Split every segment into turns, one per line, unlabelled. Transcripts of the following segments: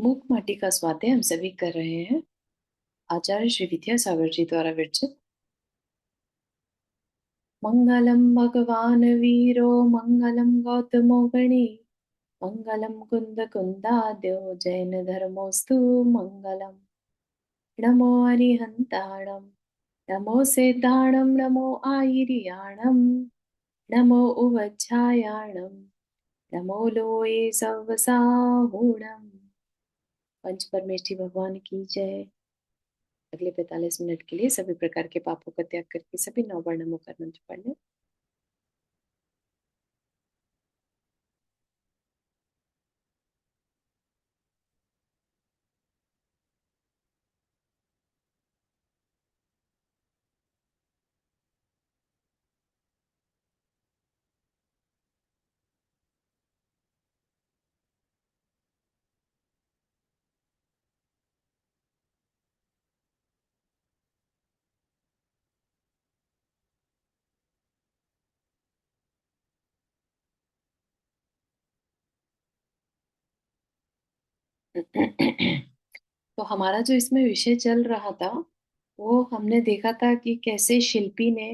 मूक माटी का स्वाध्याय हम सभी कर रहे हैं। आचार्य श्री विद्यासागर जी द्वारा विरचित। मंगलम भगवान वीरो मंगलम गौतमो गणी मंगलम कुंद कुंदाद्यो जैन धर्मोस्तु मंगलम। नमो अरिहंताणम नमो सेताणम नमो आयिर्याणम नमो उवज्झायाणम नमो लोये सवसाहूणम। पंच परमेष्ठी भगवान की जय। अगले 45 मिनट के लिए सभी प्रकार के पापों का त्याग करके सभी नौ बार नमोकार मंत्र पढ़ लें। तो हमारा जो इसमें विषय चल रहा था वो हमने देखा था कि कैसे शिल्पी ने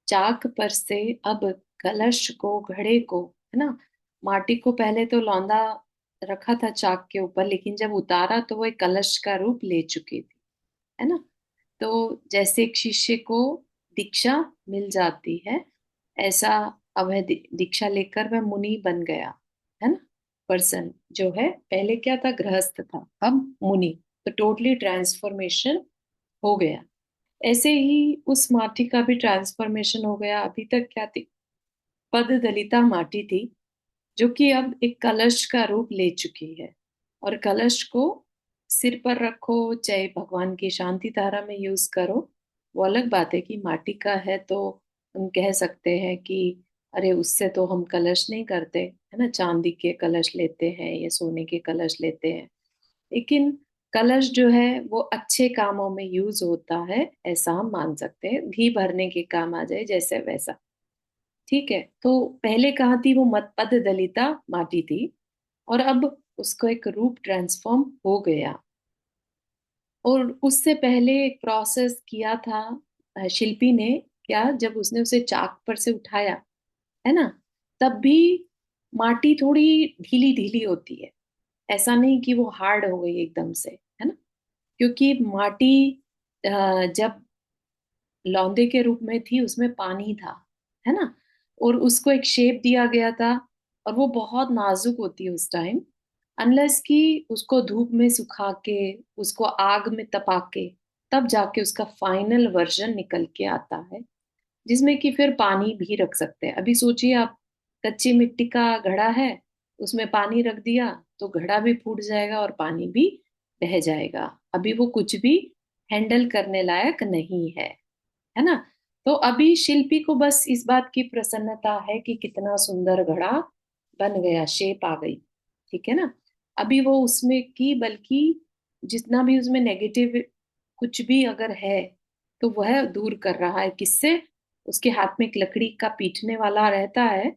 चाक पर से अब कलश को घड़े को, है ना, माटी को पहले तो लौंदा रखा था चाक के ऊपर, लेकिन जब उतारा तो वो एक कलश का रूप ले चुकी थी, है ना। तो जैसे एक शिष्य को दीक्षा मिल जाती है, ऐसा अब वह दीक्षा लेकर वह मुनि बन गया, है ना। पर्सन जो है पहले क्या था, गृहस्थ था, अब मुनि। तो टोटली ट्रांसफॉर्मेशन हो गया। ऐसे ही उस माटी का भी ट्रांसफॉर्मेशन हो गया। अभी तक क्या थी, पद दलिता माटी थी, जो कि अब एक कलश का रूप ले चुकी है। और कलश को सिर पर रखो चाहे भगवान की शांति धारा में यूज करो, वो अलग बात है। कि माटी का है तो हम कह सकते हैं कि अरे उससे तो हम कलश नहीं करते, है ना, चांदी के कलश लेते हैं या सोने के कलश लेते हैं। लेकिन कलश जो है वो अच्छे कामों में यूज होता है, ऐसा हम मान सकते हैं। घी भरने के काम आ जाए जैसे वैसा, ठीक है। तो पहले कहाँ थी वो, मत पद दलिता माटी थी, और अब उसको एक रूप ट्रांसफॉर्म हो गया। और उससे पहले एक प्रोसेस किया था शिल्पी ने। क्या, जब उसने उसे चाक पर से उठाया, है ना, तब भी माटी थोड़ी ढीली ढीली होती है। ऐसा नहीं कि वो हार्ड हो गई एकदम से, है ना। क्योंकि माटी जब लौंदे के रूप में थी उसमें पानी था, है ना, और उसको एक शेप दिया गया था। और वो बहुत नाजुक होती है उस टाइम, अनलेस कि उसको धूप में सुखा के, उसको आग में तपा के, तब जाके उसका फाइनल वर्जन निकल के आता है, जिसमें कि फिर पानी भी रख सकते हैं। अभी सोचिए आप, कच्ची मिट्टी का घड़ा है, उसमें पानी रख दिया तो घड़ा भी फूट जाएगा और पानी भी बह जाएगा। अभी वो कुछ भी हैंडल करने लायक नहीं है ना। तो अभी शिल्पी को बस इस बात की प्रसन्नता है कि कितना सुंदर घड़ा बन गया, शेप आ गई, ठीक है ना। अभी वो उसमें की, बल्कि जितना भी उसमें नेगेटिव कुछ भी अगर है तो वह दूर कर रहा है। किससे? उसके हाथ में एक लकड़ी का पीटने वाला रहता है,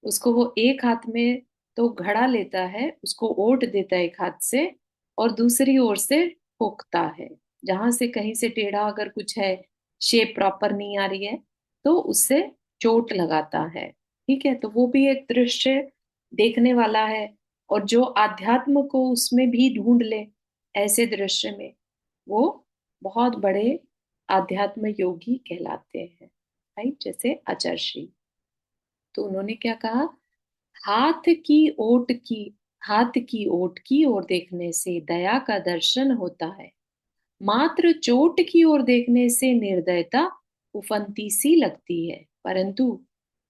उसको वो एक हाथ में तो घड़ा लेता है, उसको ओट देता है एक हाथ से, और दूसरी ओर से ठोकता है। जहां से कहीं से टेढ़ा अगर कुछ है, शेप प्रॉपर नहीं आ रही है, तो उससे चोट लगाता है। ठीक है, तो वो भी एक दृश्य देखने वाला है। और जो आध्यात्म को उसमें भी ढूंढ ले ऐसे दृश्य में, वो बहुत बड़े आध्यात्म योगी कहलाते हैं, राइट। जैसे आचार्य श्री, तो उन्होंने क्या कहा, हाथ की ओट की हाथ की ओट की ओर देखने से दया का दर्शन होता है, मात्र चोट की ओर देखने से निर्दयता उफनती सी लगती है। परंतु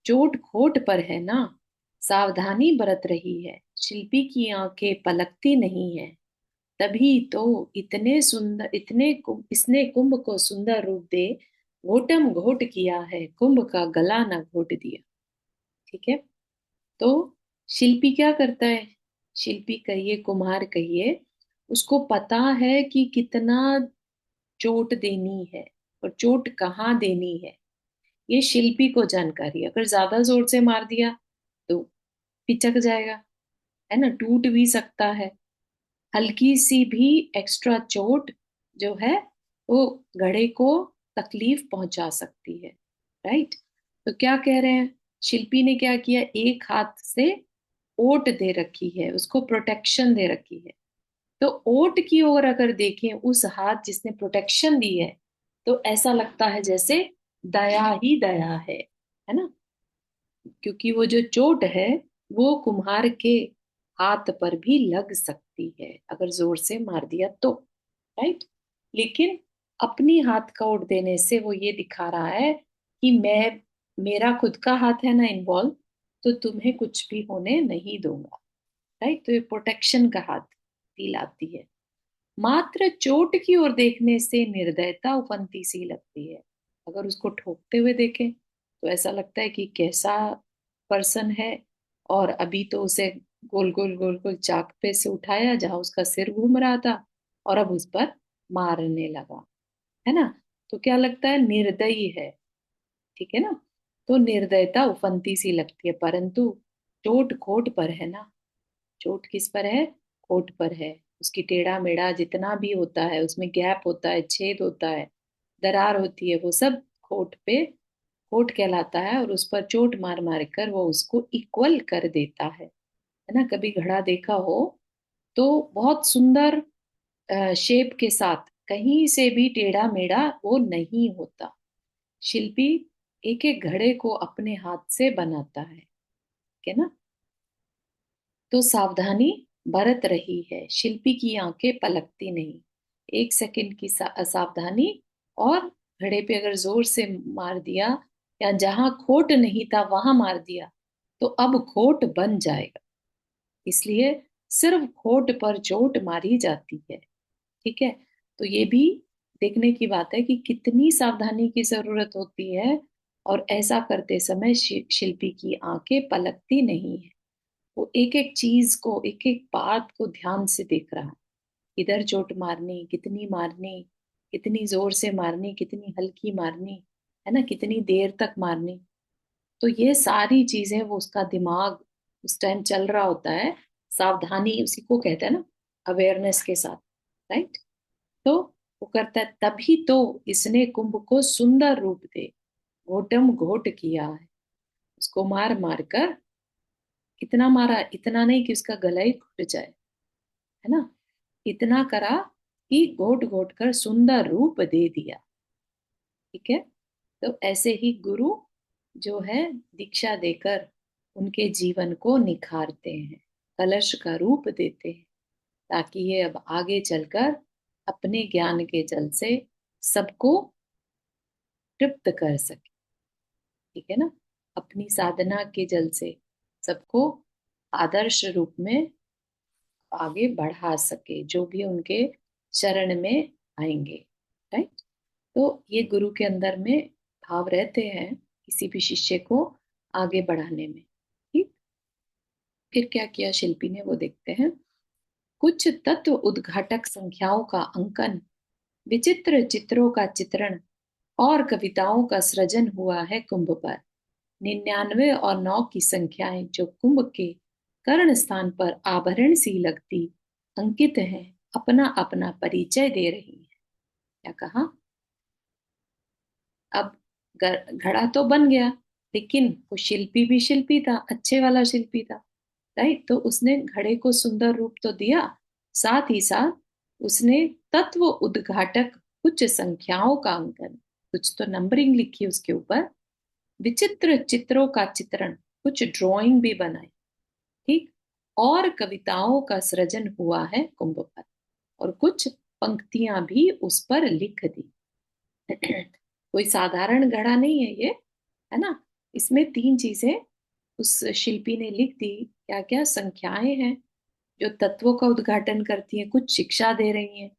चोट खोट पर है ना, सावधानी बरत रही है, शिल्पी की आंखें पलकती नहीं है। तभी तो इतने सुंदर इतने इसने कुंभ को सुंदर रूप दे घोटम घोट किया है, कुंभ का गला न घोट दिया। ठीक है। तो शिल्पी क्या करता है, शिल्पी कहिए कुम्हार कहिए, उसको पता है कि कितना चोट देनी है और चोट कहाँ देनी है। ये शिल्पी को जानकारी है। अगर ज्यादा जोर से मार दिया तो पिचक जाएगा, है ना, टूट भी सकता है हल्की सी भी एक्स्ट्रा चोट जो है वो घड़े को तकलीफ पहुंचा सकती है। राइट। तो क्या कह रहे हैं, शिल्पी ने क्या किया, एक हाथ से ओट दे रखी है, उसको प्रोटेक्शन दे रखी है। तो ओट की ओर अगर देखें, उस हाथ जिसने प्रोटेक्शन दी है, तो ऐसा लगता है जैसे दया ही दया है ना। क्योंकि वो जो चोट है वो कुम्हार के हाथ पर भी लग सकती है अगर जोर से मार दिया तो। राइट। लेकिन अपनी हाथ का ओट देने से वो ये दिखा रहा है कि मैं, मेरा खुद का हाथ है ना इन्वॉल्व, तो तुम्हें कुछ भी होने नहीं दूंगा। राइट। तो ये प्रोटेक्शन का हाथ दिलाती है। मात्र चोट की ओर देखने से निर्दयता उफनती सी लगती है। अगर उसको ठोकते हुए देखें तो ऐसा लगता है कि कैसा पर्सन है, और अभी तो उसे गोल गोल गोल गोल चाक पे से उठाया जहां उसका सिर घूम रहा था, और अब उस पर मारने लगा, है ना। तो क्या लगता है, निर्दयी है। ठीक है ना। तो निर्दयता उफनती सी लगती है, परंतु चोट खोट पर है ना। चोट किस पर है, कोट पर है। उसकी टेढ़ा मेढ़ा जितना भी होता है, उसमें गैप होता है, छेद होता है, दरार होती है, वो सब कोट पे, कोट कहलाता है। और उस पर चोट मार मार कर वो उसको इक्वल कर देता है ना। कभी घड़ा देखा हो तो बहुत सुंदर शेप के साथ, कहीं से भी टेढ़ा मेढ़ा वो नहीं होता। शिल्पी एक एक घड़े को अपने हाथ से बनाता है। ठीक है ना। तो सावधानी बरत रही है, शिल्पी की आंखें पलकती नहीं। एक सेकंड की असावधानी, और घड़े पे अगर जोर से मार दिया, या जहां खोट नहीं था वहां मार दिया, तो अब खोट बन जाएगा। इसलिए सिर्फ खोट पर चोट मारी जाती है। ठीक है। तो ये भी देखने की बात है कि कितनी सावधानी की जरूरत होती है, और ऐसा करते समय शिल्पी की आंखें पलकती नहीं है। वो एक एक चीज को, एक एक बात को ध्यान से देख रहा है। इधर चोट मारनी, कितनी जोर से मारनी, कितनी हल्की मारनी, है ना, कितनी देर तक मारनी। तो ये सारी चीजें वो, उसका दिमाग उस टाइम चल रहा होता है। सावधानी उसी को कहते हैं ना, अवेयरनेस के साथ। राइट। तो वो करता है, तभी तो इसने कुंभ को सुंदर रूप दे घोटम घोट किया है। उसको मार मार कर, कितना मारा, इतना नहीं कि उसका गला ही घुट जाए, है ना, इतना करा कि घोट घोट कर सुंदर रूप दे दिया। ठीक है। तो ऐसे ही गुरु जो है दीक्षा देकर उनके जीवन को निखारते हैं, कलश का रूप देते हैं, ताकि ये अब आगे चलकर अपने ज्ञान के जल से सबको तृप्त कर सके। ठीक है ना। अपनी साधना के जल से सबको आदर्श रूप में आगे बढ़ा सके, जो भी उनके शरण में आएंगे। राइट। तो ये गुरु के अंदर में भाव रहते हैं किसी भी शिष्य को आगे बढ़ाने में। ठीक। फिर क्या किया शिल्पी ने, वो देखते हैं। कुछ तत्व उद्घाटक संख्याओं का अंकन, विचित्र चित्रों का चित्रण और कविताओं का सृजन हुआ है कुंभ पर। 99 और 9 की संख्याएं जो कुंभ के कर्ण स्थान पर आभरण सी लगती अंकित हैं, अपना अपना परिचय दे रही हैं। क्या कहा, अब घड़ा तो बन गया, लेकिन वो शिल्पी भी शिल्पी था, अच्छे वाला शिल्पी था। राइट। तो उसने घड़े को सुंदर रूप तो दिया, साथ ही साथ उसने तत्व उद्घाटक कुछ संख्याओं का अंकन, कुछ तो नंबरिंग लिखी उसके ऊपर, विचित्र चित्रों का चित्रण, कुछ ड्राइंग भी बनाई। ठीक। और कविताओं का सृजन हुआ है कुंभ पर, और कुछ पंक्तियां भी उस पर लिख दी। कोई साधारण घड़ा नहीं है ये, है ना। इसमें तीन चीजें उस शिल्पी ने लिख दी। क्या क्या संख्याएं हैं जो तत्वों का उद्घाटन करती हैं, कुछ शिक्षा दे रही हैं,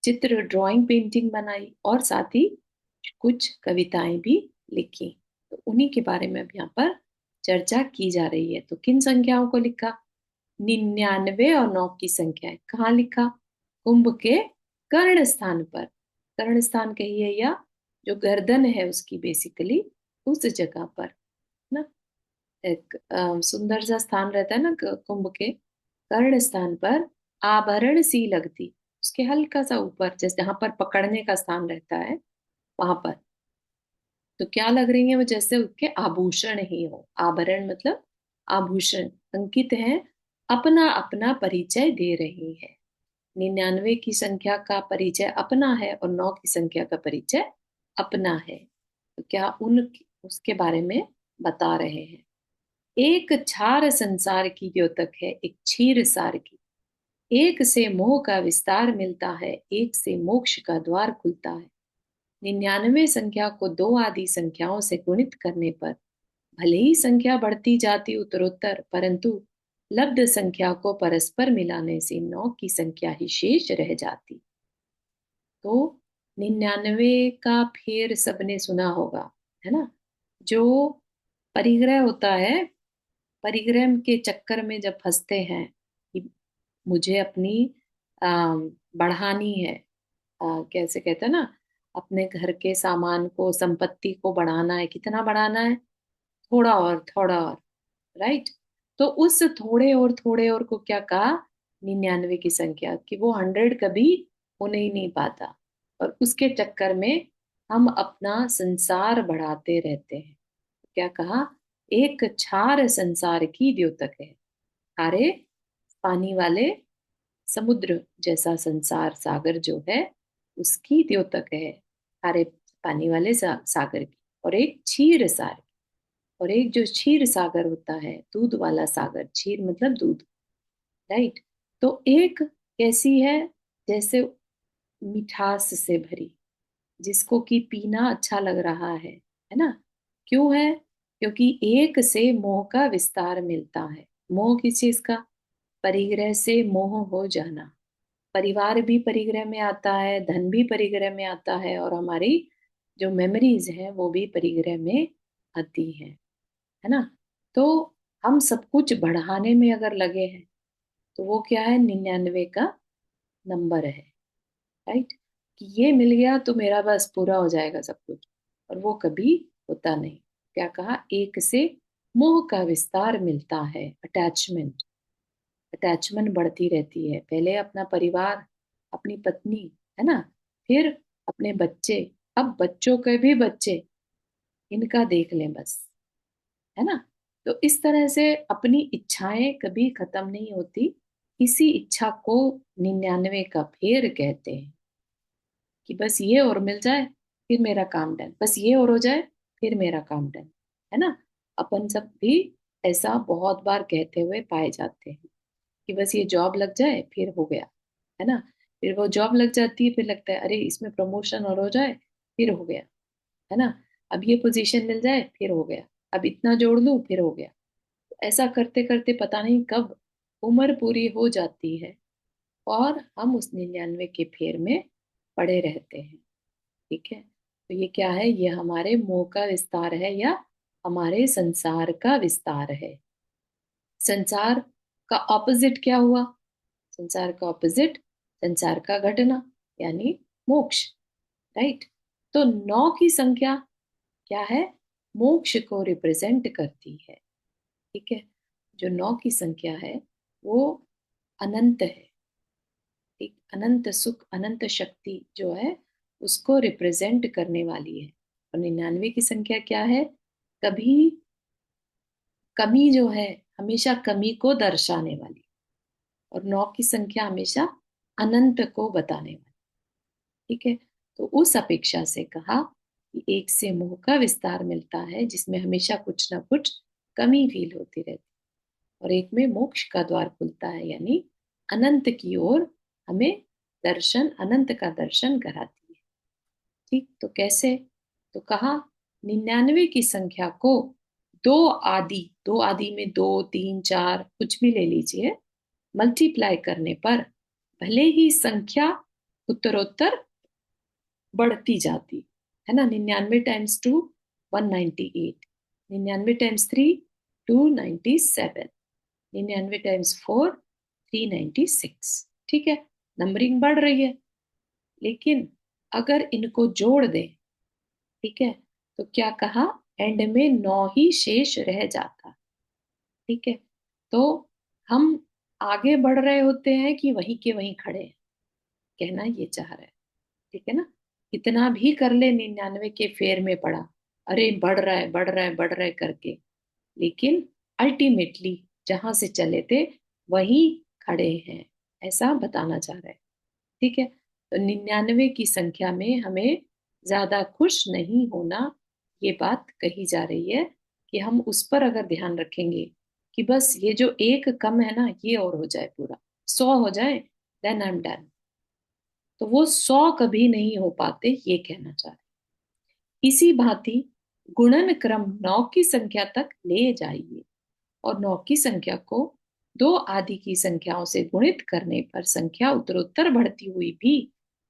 चित्र ड्राइंग पेंटिंग बनाई, और साथ ही कुछ कविताएं भी लिखी। तो उन्हीं के बारे में अब यहाँ पर चर्चा की जा रही है। तो किन संख्याओं को लिखा, 99 और 9 की संख्या कहाँ लिखा, कुंभ के कर्ण स्थान पर। कर्ण स्थान कहिए या जो गर्दन है उसकी, बेसिकली उस जगह पर ना, एक सुंदर सा स्थान रहता है ना कुंभ के कर्ण स्थान पर आभरण सी लगती, उसके हल्का सा ऊपर, जैसे जहां पर पकड़ने का स्थान रहता है वहां पर, तो क्या लग रही है वो, जैसे उसके आभूषण ही हो। आभरण मतलब आभूषण, अंकित है, अपना अपना परिचय दे रही है। 99 की संख्या का परिचय अपना है और 9 की संख्या का परिचय अपना है। तो क्या उन उसके बारे में बता रहे हैं। एक छार संसार की द्योतक है, एक क्षीर सार की। एक से मोह का विस्तार मिलता है, एक से मोक्ष का द्वार खुलता है। 99 संख्या को दो आदि संख्याओं से गुणित करने पर भले ही संख्या बढ़ती जाती उत्तरोत्तर, परंतु लब्ध संख्या को परस्पर मिलाने से 9 की संख्या ही शेष रह जाती। तो 99 का फेर सबने सुना होगा, है ना। जो परिग्रह होता है, परिग्रह के चक्कर में जब फंसते हैं कि मुझे अपनी बढ़ानी है, कैसे कहते हैं ना, अपने घर के सामान को, संपत्ति को बढ़ाना है। कितना बढ़ाना है? थोड़ा और, थोड़ा और, राइट। तो उस थोड़े और थोड़े और को क्या कहा? 99 की संख्या, कि वो 100 कभी होने ही नहीं पाता, और उसके चक्कर में हम अपना संसार बढ़ाते रहते हैं। क्या कहा? एक छार संसार की द्योतक है। खारे पानी वाले समुद्र जैसा संसार, सागर जो है, उसकी द्योतक है, खारे पानी वाले सागर की। और एक क्षीर सागर, और एक जो क्षीर सागर होता है, दूध वाला सागर, क्षीर मतलब दूध, राइट। तो एक कैसी है? जैसे मिठास से भरी, जिसको कि पीना अच्छा लग रहा है ना। क्यों है? क्योंकि एक से मोह का विस्तार मिलता है। मोह किस चीज का? परिग्रह से मोह हो जाना। परिवार भी परिग्रह में आता है, धन भी परिग्रह में आता है, और हमारी जो मेमोरीज हैं वो भी परिग्रह में आती है ना। तो हम सब कुछ बढ़ाने में अगर लगे हैं, तो वो क्या है? 99 का नंबर है, राइट। कि ये मिल गया तो मेरा बस पूरा हो जाएगा सब कुछ, और वो कभी होता नहीं। क्या कहा? एक से मोह का विस्तार मिलता है, अटैचमेंट, अटैचमेंट बढ़ती रहती है। पहले अपना परिवार, अपनी पत्नी, है ना, फिर अपने बच्चे, अब बच्चों के भी बच्चे, इनका देख लें बस, है ना। तो इस तरह से अपनी इच्छाएं कभी खत्म नहीं होती। इसी इच्छा को 99 का फेर कहते हैं, कि बस ये और मिल जाए, फिर मेरा काम डन, बस ये और हो जाए, फिर मेरा काम डन, है ना। अपन सब भी ऐसा बहुत बार कहते हुए पाए जाते हैं, कि बस ये जॉब लग जाए फिर हो गया, है ना। फिर वो जॉब लग जाती है, फिर लगता है अरे इसमें प्रमोशन और हो जाए, फिर हो गया, है ना। अब ये पोजीशन मिल जाए, फिर हो गया। अब इतना जोड़ लूं, फिर हो गया। ऐसा करते करते पता नहीं कब उम्र पूरी हो जाती है, और हम उस 99 के फेर में पड़े रहते हैं। ठीक है। तो ये क्या है? ये हमारे मोह का विस्तार है, या हमारे संसार का विस्तार है। संसार का ऑपोजिट क्या हुआ? संसार का ऑपोजिट, संसार का घटना, यानी मोक्ष, राइट। तो 9 की संख्या क्या है? मोक्ष को रिप्रेजेंट करती है। ठीक है। जो 9 की संख्या है वो अनंत है, एक अनंत सुख, अनंत शक्ति जो है, उसको रिप्रेजेंट करने वाली है। और 99 की संख्या क्या है? कभी कमी जो है, हमेशा कमी को दर्शाने वाली। और 9 की संख्या हमेशा अनंत को बताने वाली। ठीक है। तो उस अपेक्षा से कहा कि एक से मोह का विस्तार मिलता है, जिसमें हमेशा कुछ ना कुछ कमी फील होती रहती है, और एक में मोक्ष का द्वार खुलता है, यानी अनंत की ओर हमें दर्शन, अनंत का दर्शन कराती है। ठीक। तो कैसे? तो कहा 99 की संख्या को दो आदि में दो, तीन, चार, कुछ भी ले लीजिए, मल्टीप्लाई करने पर भले ही संख्या उत्तरोत्तर बढ़ती जाती, है ना। 99 times two 198, 99 times three 297, 99 times four 396। ठीक है। नंबरिंग बढ़ रही है, लेकिन अगर इनको जोड़ दें, ठीक है, तो क्या कहा? एंड में 9 ही शेष रह जाता। ठीक है। तो हम आगे बढ़ रहे होते हैं कि वहीं के वहीं खड़े हैं, कहना ये चाह रहा है। ठीक है ना। कितना भी कर ले 99 के फेर में पड़ा, अरे बढ़ रहा है बढ़ रहा है बढ़ रहा है करके, लेकिन अल्टीमेटली जहां से चले थे वहीं खड़े हैं, ऐसा बताना चाह रहा है। ठीक है। तो 99 की संख्या में हमें ज्यादा खुश नहीं होना, ये बात कही जा रही है कि हम उस पर अगर ध्यान रखेंगे कि बस ये जो एक कम है ना ये और हो जाए, पूरा 100 हो जाए, देन आई एम डन। तो वो 100 कभी नहीं हो पाते, ये कहना चाह रहे। इसी भांति गुणन क्रम 9 की संख्या तक ले जाइए, और 9 की संख्या को दो आदि की संख्याओं से गुणित करने पर संख्या उत्तरोत्तर बढ़ती हुई भी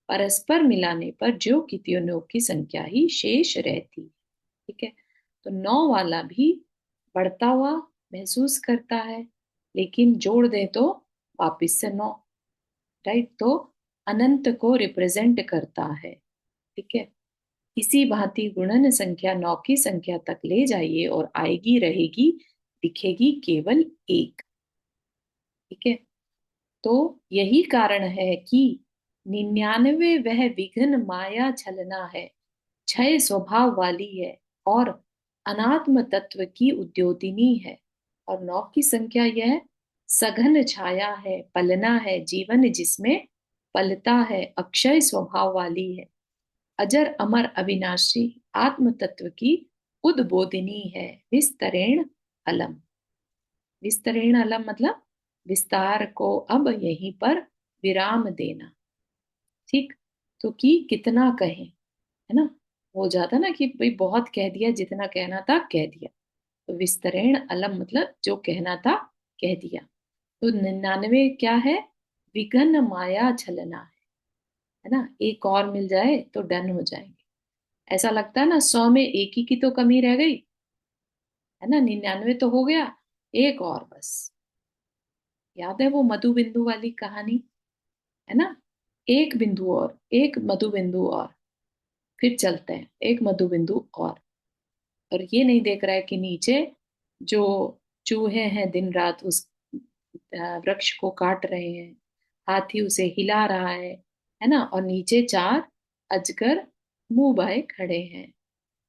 परस्पर मिलाने पर ज्यों की त्यों 9 की संख्या ही शेष रहती। ठीक है। तो 9 वाला भी बढ़ता हुआ महसूस करता है, लेकिन जोड़ दे तो वापिस से 9, राइट। तो अनंत को रिप्रेजेंट करता है। ठीक है। इसी भांति गुणन संख्या 9 की संख्या तक ले जाइए और आएगी रहेगी दिखेगी केवल एक। ठीक है। तो यही कारण है कि 99 वह विघ्न माया छलना है, क्षय स्वभाव वाली है और अनात्म तत्व की उद्योतिनी है। और 9 की संख्या यह सघन छाया है, पलना है, जीवन जिसमें पलता है, अक्षय स्वभाव वाली है, अजर अमर अविनाशी आत्म तत्व की उद्बोधिनी है। विस्तरेण अलम। विस्तरेण अलम मतलब विस्तार को अब यहीं पर विराम देना। ठीक। तो कि कितना कहें, है ना, हो जाता ना कि भाई बहुत कह दिया, जितना कहना था कह दिया। तो विस्तरेण अलम मतलब जो कहना था कह दिया। तो 99 क्या है, विघन माया छलना है ना, एक और मिल जाए तो डन हो जाएंगे। ऐसा लगता है ना 100 में एक ही की तो कमी रह गई, है ना, 99 तो हो गया, एक और बस। याद है वो मधु बिंदु वाली कहानी, है ना, एक बिंदु और एक मधु बिंदु और फिर चलते हैं, एक मधु बिंदु और ये नहीं देख रहा है कि नीचे जो चूहे हैं दिन रात उस वृक्ष को काट रहे हैं, हाथी उसे हिला रहा है ना, और नीचे चार अजगर मुंह बाए खड़े हैं,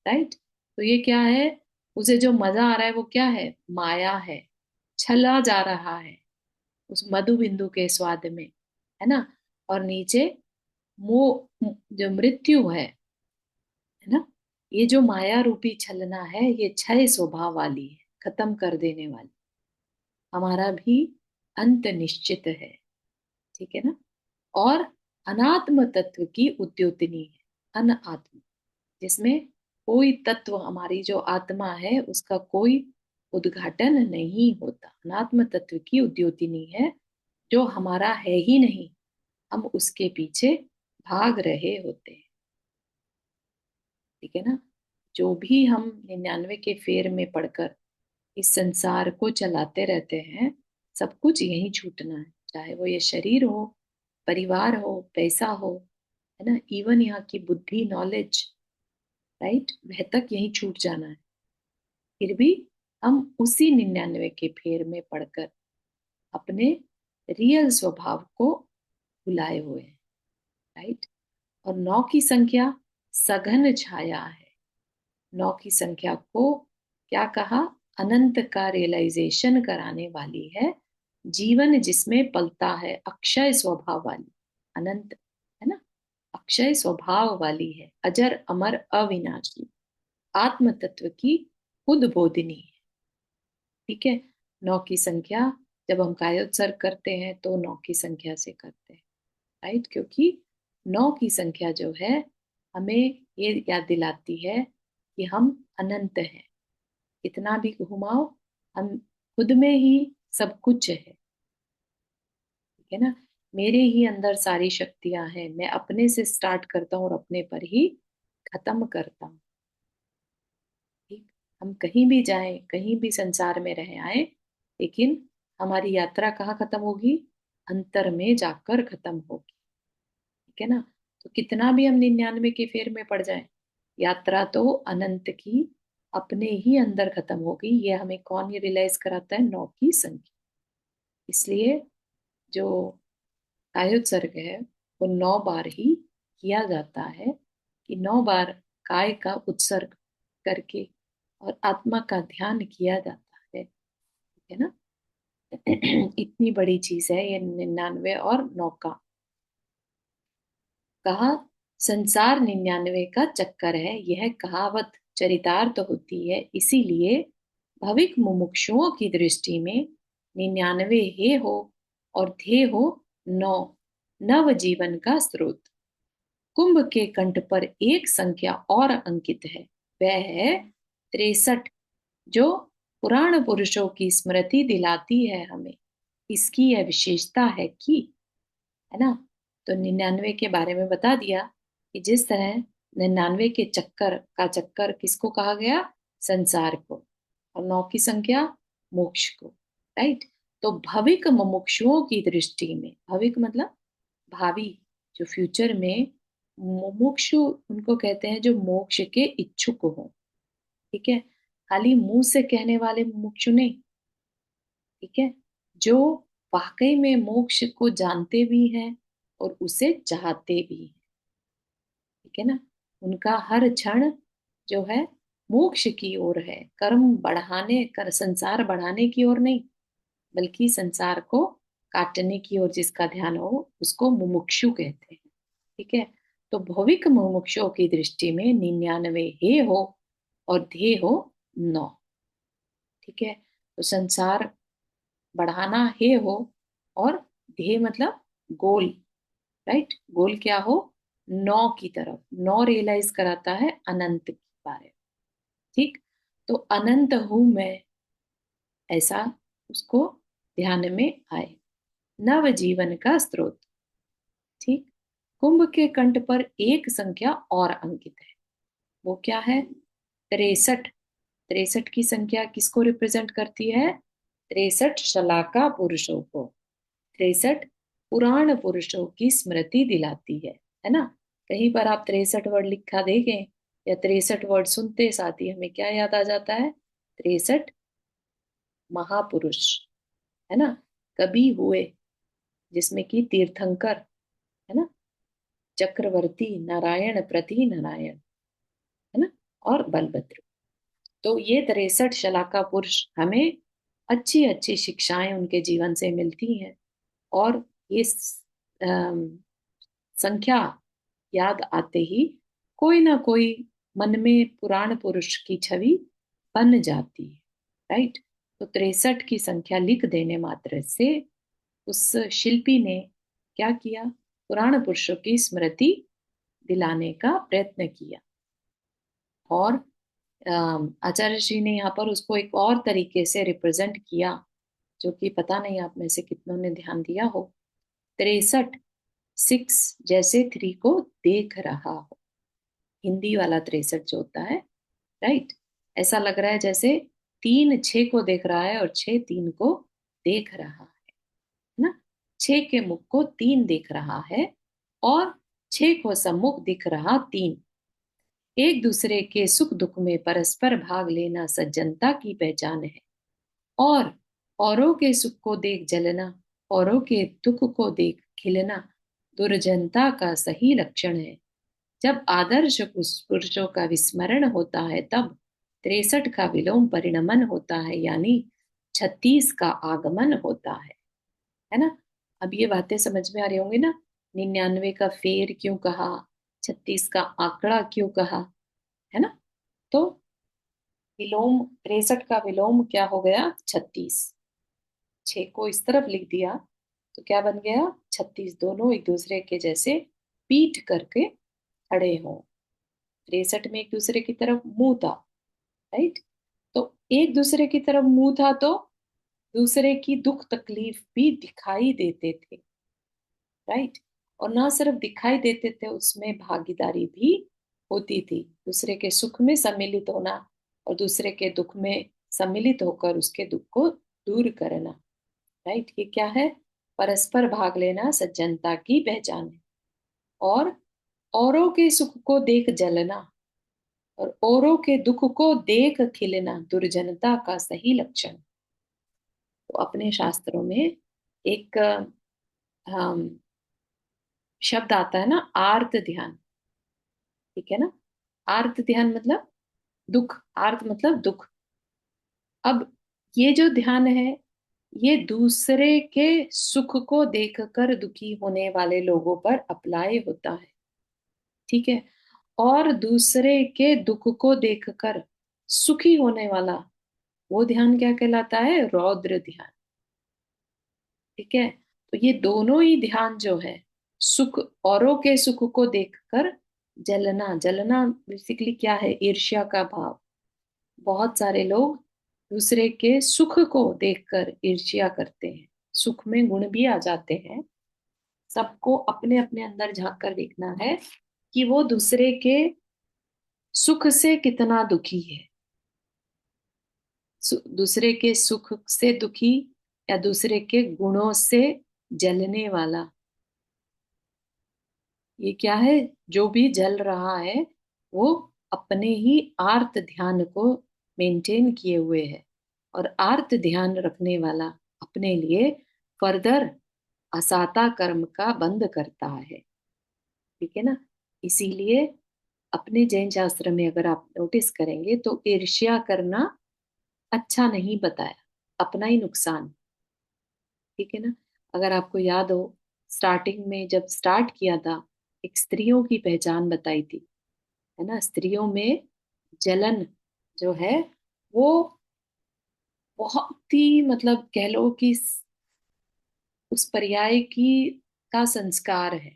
राइट। तो ये क्या है, उसे जो मजा आ रहा है वो क्या है, माया है, छला जा रहा है उस मधु बिंदु के स्वाद में, है ना। और नीचे मोह जो मृत्यु है ना, ये जो माया रूपी छलना है ये क्षय स्वभाव वाली है, खत्म कर देने वाली। हमारा भी अंत निश्चित है। ठीक है ना। और अनात्म तत्व की उद्योतनी है, अनात्म जिसमें कोई तत्व, हमारी जो आत्मा है उसका कोई उद्घाटन नहीं होता, अनात्म तत्व की उद्योतनी है, जो हमारा है ही नहीं, हम उसके पीछे भाग रहे होते हैं। ठीक है ना। जो भी हम 99 के फेर में पड़कर इस संसार को चलाते रहते हैं, सब कुछ यहीं छूटना है, चाहे वो ये शरीर हो, परिवार हो, पैसा हो, है ना, इवन यहाँ की बुद्धि नॉलेज, राइट, वह तक यहीं छूट जाना है। फिर भी हम उसी 99 के फेर में पड़कर अपने रियल स्वभाव को भुलाए हुए हैं, राइट। और 9 की संख्या सघन छाया है। 9 की संख्या को क्या कहा, अनंत का रियलाइजेशन कराने वाली है, जीवन जिसमें पलता है, अक्षय स्वभाव वाली, अनंत, है ना, अक्षय स्वभाव वाली है, अजर अमर अविनाशी आत्म तत्व की उद्बोधिनी है। ठीक है। 9 की संख्या जब हम कायोत्सर्ग करते हैं तो 9 की संख्या से करते हैं, राइट, क्योंकि 9 की संख्या जो है हमें ये याद दिलाती है कि हम अनंत हैं। कितना भी घुमाओ, हम खुद में ही सब कुछ है। ठीक है ना। मेरे ही अंदर सारी शक्तियां हैं, मैं अपने से स्टार्ट करता हूँ और अपने पर ही खत्म करता हूँ। ठीक। हम कहीं भी जाएं, कहीं भी संसार में रह आए, लेकिन हमारी यात्रा कहाँ खत्म होगी, अंतर में जाकर खत्म होगी। ठीक है ना। तो कितना भी हम 99 के फेर में पड़ जाएं, यात्रा तो अनंत की अपने ही अंदर खत्म होगी। ये हमें कौन ये रियलाइज कराता है, 9 की संख्या। इसलिए जो कायोत्सर्ग है वो 9 बार ही किया जाता है, कि 9 बार काय का उत्सर्ग करके और आत्मा का ध्यान किया जाता है ना। इतनी बड़ी चीज है ये 99 और 9 का। कहा संसार 99 का चक्कर है, यह कहावत चरितार्थ होती है, इसीलिए भविक मुमुक्षुओं की दृष्टि में 99 हे हो और ध्येय हो 9, नव जीवन का स्रोत। कुंभ के कंठ पर एक संख्या और अंकित है, वह है 63, जो पुराण पुरुषों की स्मृति दिलाती है हमें। इसकी यह विशेषता है कि, है ना, तो 99 के बारे में बता दिया कि जिस तरह 99 के चक्कर का चक्कर किसको कहा गया, संसार को, और 9 की संख्या मोक्ष को, राइट। तो भविक मुमुक्षुओं की दृष्टि में, भविक मतलब भावी, जो फ्यूचर में, मुमुक्षु उनको कहते हैं जो मोक्ष के इच्छुक हो, ठीक है, खाली मुंह से कहने वाले मुमुक्षु नहीं, ठीक है, जो वाकई में मोक्ष को जानते भी हैं और उसे चाहते भी हैं, ठीक है ना। उनका हर क्षण जो है मोक्ष की ओर है, कर्म बढ़ाने कर संसार बढ़ाने की ओर नहीं, बल्कि संसार को काटने की ओर जिसका ध्यान हो उसको मुमुक्षु कहते हैं, ठीक है। तो भौविक मुमुक्षुओं की दृष्टि में 99 हे हो और ध्येय हो 9, ठीक है। तो संसार बढ़ाना हे हो और ध्येय मतलब गोल, राइट, गोल क्या हो, 9 की तरफ, 9 रियलाइज कराता है अनंत के बारे में, ठीक। तो अनंत हूं मैं, ऐसा उसको ध्यान में आए, नव जीवन का स्रोत, ठीक। कुंभ के कंठ पर एक संख्या और अंकित है, वो क्या है, 63। 63 की संख्या किसको रिप्रेजेंट करती है, 63 शलाका पुरुषों को, 63 पुराण पुरुषों की स्मृति दिलाती है ना। कहीं पर आप 63 वर्ड लिखा देखें या 63 वर्ड सुनते साथ ही हमें क्या याद आ जाता है, 63 महापुरुष, है ना, कभी हुए, जिसमें कि तीर्थंकर, है ना, चक्रवर्ती, नारायण प्रति नारायण, है ना, और बलभद्र। तो ये 63 शलाका पुरुष हमें अच्छी अच्छी शिक्षाएं उनके जीवन से मिलती हैं, और ये संख्या याद आते ही कोई ना कोई मन में पुराण पुरुष की छवि बन जाती है, राइट। तो 63 की संख्या लिख देने मात्र से उस शिल्पी ने क्या किया, पुराण पुरुषों की स्मृति दिलाने का प्रयत्न किया। और आचार्य जी ने यहाँ पर उसको एक और तरीके से रिप्रेजेंट किया, जो कि पता नहीं आप में से कितनों ने ध्यान दिया हो। 63 6 जैसे 3 को देख रहा हो, हिंदी वाला 63 जो होता है, राइट, ऐसा लग रहा है जैसे 3 6 को देख रहा है और 6 3 को देख रहा है ना। 6 के मुख को 3 देख रहा है और 6 को सम्मुख दिख रहा 3। एक दूसरे के सुख दुख में परस्पर भाग लेना सज्जनता की पहचान है, और औरों के सुख को देख जलना, औरों के दुख को देख खिलना दुर्जनता का सही लक्षण है। जब आदर्श पुरुषों का विस्मरण होता है तब 63 का विलोम परिणमन होता है, यानी 36 का आगमन होता है ना। अब ये बातें समझ में आ रही होंगी ना, 99 का फेर क्यों कहा, 36 का आंकड़ा क्यों कहा, है ना। तो विलोम, 63 का विलोम क्या हो गया, 36। 6 को इस तरफ लिख दिया तो क्या बन गया, 36, दोनों एक दूसरे के जैसे पीट करके खड़े हों। 63 में एक दूसरे की तरफ मुंह था, राइट। तो एक दूसरे की तरफ मुंह था तो दूसरे की दुख तकलीफ भी दिखाई देते थे, राइट। और ना सिर्फ दिखाई देते थे, उसमें भागीदारी भी होती थी, दूसरे के सुख में सम्मिलित होना और दूसरे के दुख में सम्मिलित होकर उसके दुख को दूर करना, राइट। ये क्या है, परस्पर भाग लेना सज्जनता की पहचान है। और औरों के सुख को देख जलना और औरों के दुख को देख खिलना दुर्जनता का सही लक्षण। तो अपने शास्त्रों में एक शब्द आता है ना, आर्त ध्यान। ठीक है ना। आर्त ध्यान मतलब दुख, आर्त मतलब दुख। अब ये जो ध्यान है, ये दूसरे के सुख को देखकर दुखी होने वाले लोगों पर अप्लाई होता है। ठीक है। और दूसरे के दुख को देखकर सुखी होने वाला वो ध्यान क्या कहलाता है? रौद्र ध्यान। ठीक है। तो ये दोनों ही ध्यान जो है, सुख, औरों के सुख को देखकर जलना, जलना बेसिकली क्या है? ईर्ष्या का भाव। बहुत सारे लोग दूसरे के सुख को देखकर ईर्ष्या करते हैं। सुख में गुण भी आ जाते हैं। सबको अपने अपने अंदर झांक कर देखना है कि वो दूसरे के सुख से कितना दुखी है। दूसरे के सुख से दुखी या दूसरे के गुणों से जलने वाला, ये क्या है? जो भी जल रहा है वो अपने ही आर्त ध्यान को मेंटेन किए हुए है। और आर्त ध्यान रखने वाला अपने लिए फर्दर असाता कर्म का बंद करता है। ठीक है ना। इसीलिए अपने जैन शास्त्र में अगर आप नोटिस करेंगे तो ईर्ष्या करना अच्छा नहीं बताया, अपना ही नुकसान। ठीक है ना। अगर आपको याद हो, स्टार्टिंग में जब स्टार्ट किया था, एक स्त्रियों की पहचान बताई थी, है ना। स्त्रियों में जलन जो है वो बहुत ही, मतलब कह लो कि उस पर्याय की का संस्कार है,